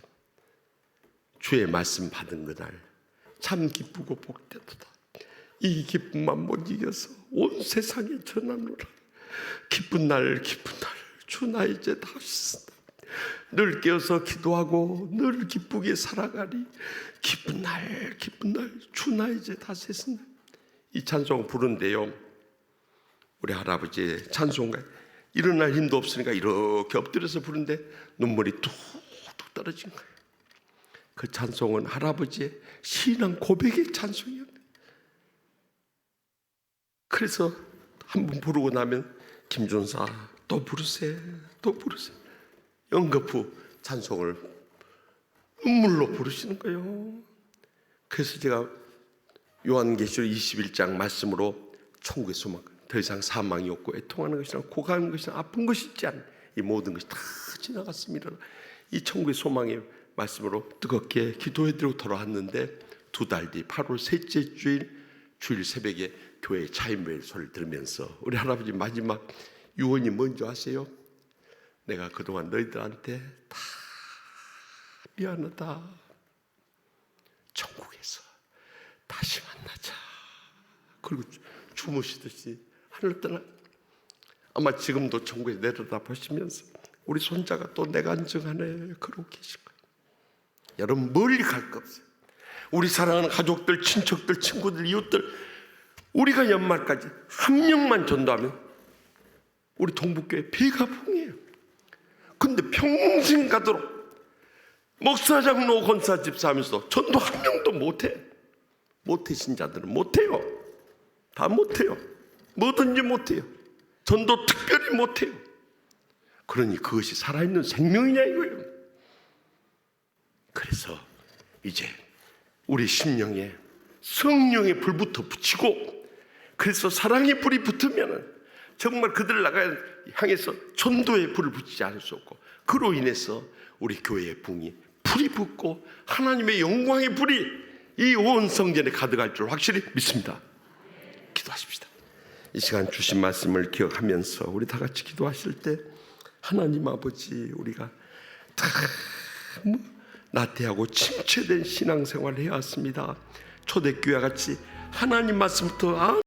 S4: 주의 말씀 받은 그날 참 기쁘고 복되도다. 이 기쁨만 못 이겨서 온 세상에 전하노라. 기쁜 날 주 나 이제 다 씻는다. 늘 깨어서 기도하고 늘 기쁘게 살아가리. 기쁜 날 주 나 이제 다 씻는다. 이 찬송 부른데요, 우리 할아버지의 찬송가 일어날 힘도 없으니까 이렇게 엎드려서 부르는데 눈물이 뚝뚝 떨어진 거예요. 그 찬송은 할아버지의 신앙 고백의 찬송이었어요. 그래서 한 번 부르고 나면 김준사 또 부르세 연거푸 찬송을 눈물로 부르시는 거예요. 그래서 제가 요한계시록 21장 말씀으로 천국의 소망, 더 이상 사망이 없고 애통하는 것이나 고가는 것이나 아픈 것이 있지 않은 이 모든 것이 다 지나갔습니다. 이 천국의 소망의 말씀으로 뜨겁게 기도해드리고 돌아왔는데 2달 뒤 8월 셋째 주일 새벽에 교회 차인벨 소리를 들으면서 우리 할아버지 마지막 유언이 뭔지 아세요? 내가 그동안 너희들한테 다 미안하다. 천국에서 다시 만나자. 그리고 주무시듯이 하늘 떠나. 아마 지금도 천국에 내려다 보시면서 우리 손자가 또 내가 안정하네 그러고 계실 거예요. 여러분 멀리 갈 거 없어요. 우리 사랑하는 가족들, 친척들, 친구들, 이웃들, 우리가 연말까지 한 명만 전도하면 우리 동북교회 배가 풍이에요. 근데 평생 가도록 목사, 장로, 권사, 집사 하면서 전도 한 명도 못해. 못하신 자들은 못해요. 다 못해요. 뭐든지 못해요. 전도 특별히 못해요. 그러니 그것이 살아있는 생명이냐 이거예요. 그래서 이제 우리 심령에 성령의 불부터 붙이고, 그래서 사랑의 불이 붙으면 정말 그들을 향해서 전도의 불을 붙이지 않을 수 없고, 그로 인해서 우리 교회의 불이 붙고 하나님의 영광의 불이 이 온 성전에 가득할 줄 확실히 믿습니다. 기도하십시다. 이 시간 주신 말씀을 기억하면서 우리 다 같이 기도하실 때, 하나님 아버지, 우리가 참 나태하고 침체된 신앙생활을 해왔습니다. 초대교회와 같이 하나님 말씀부터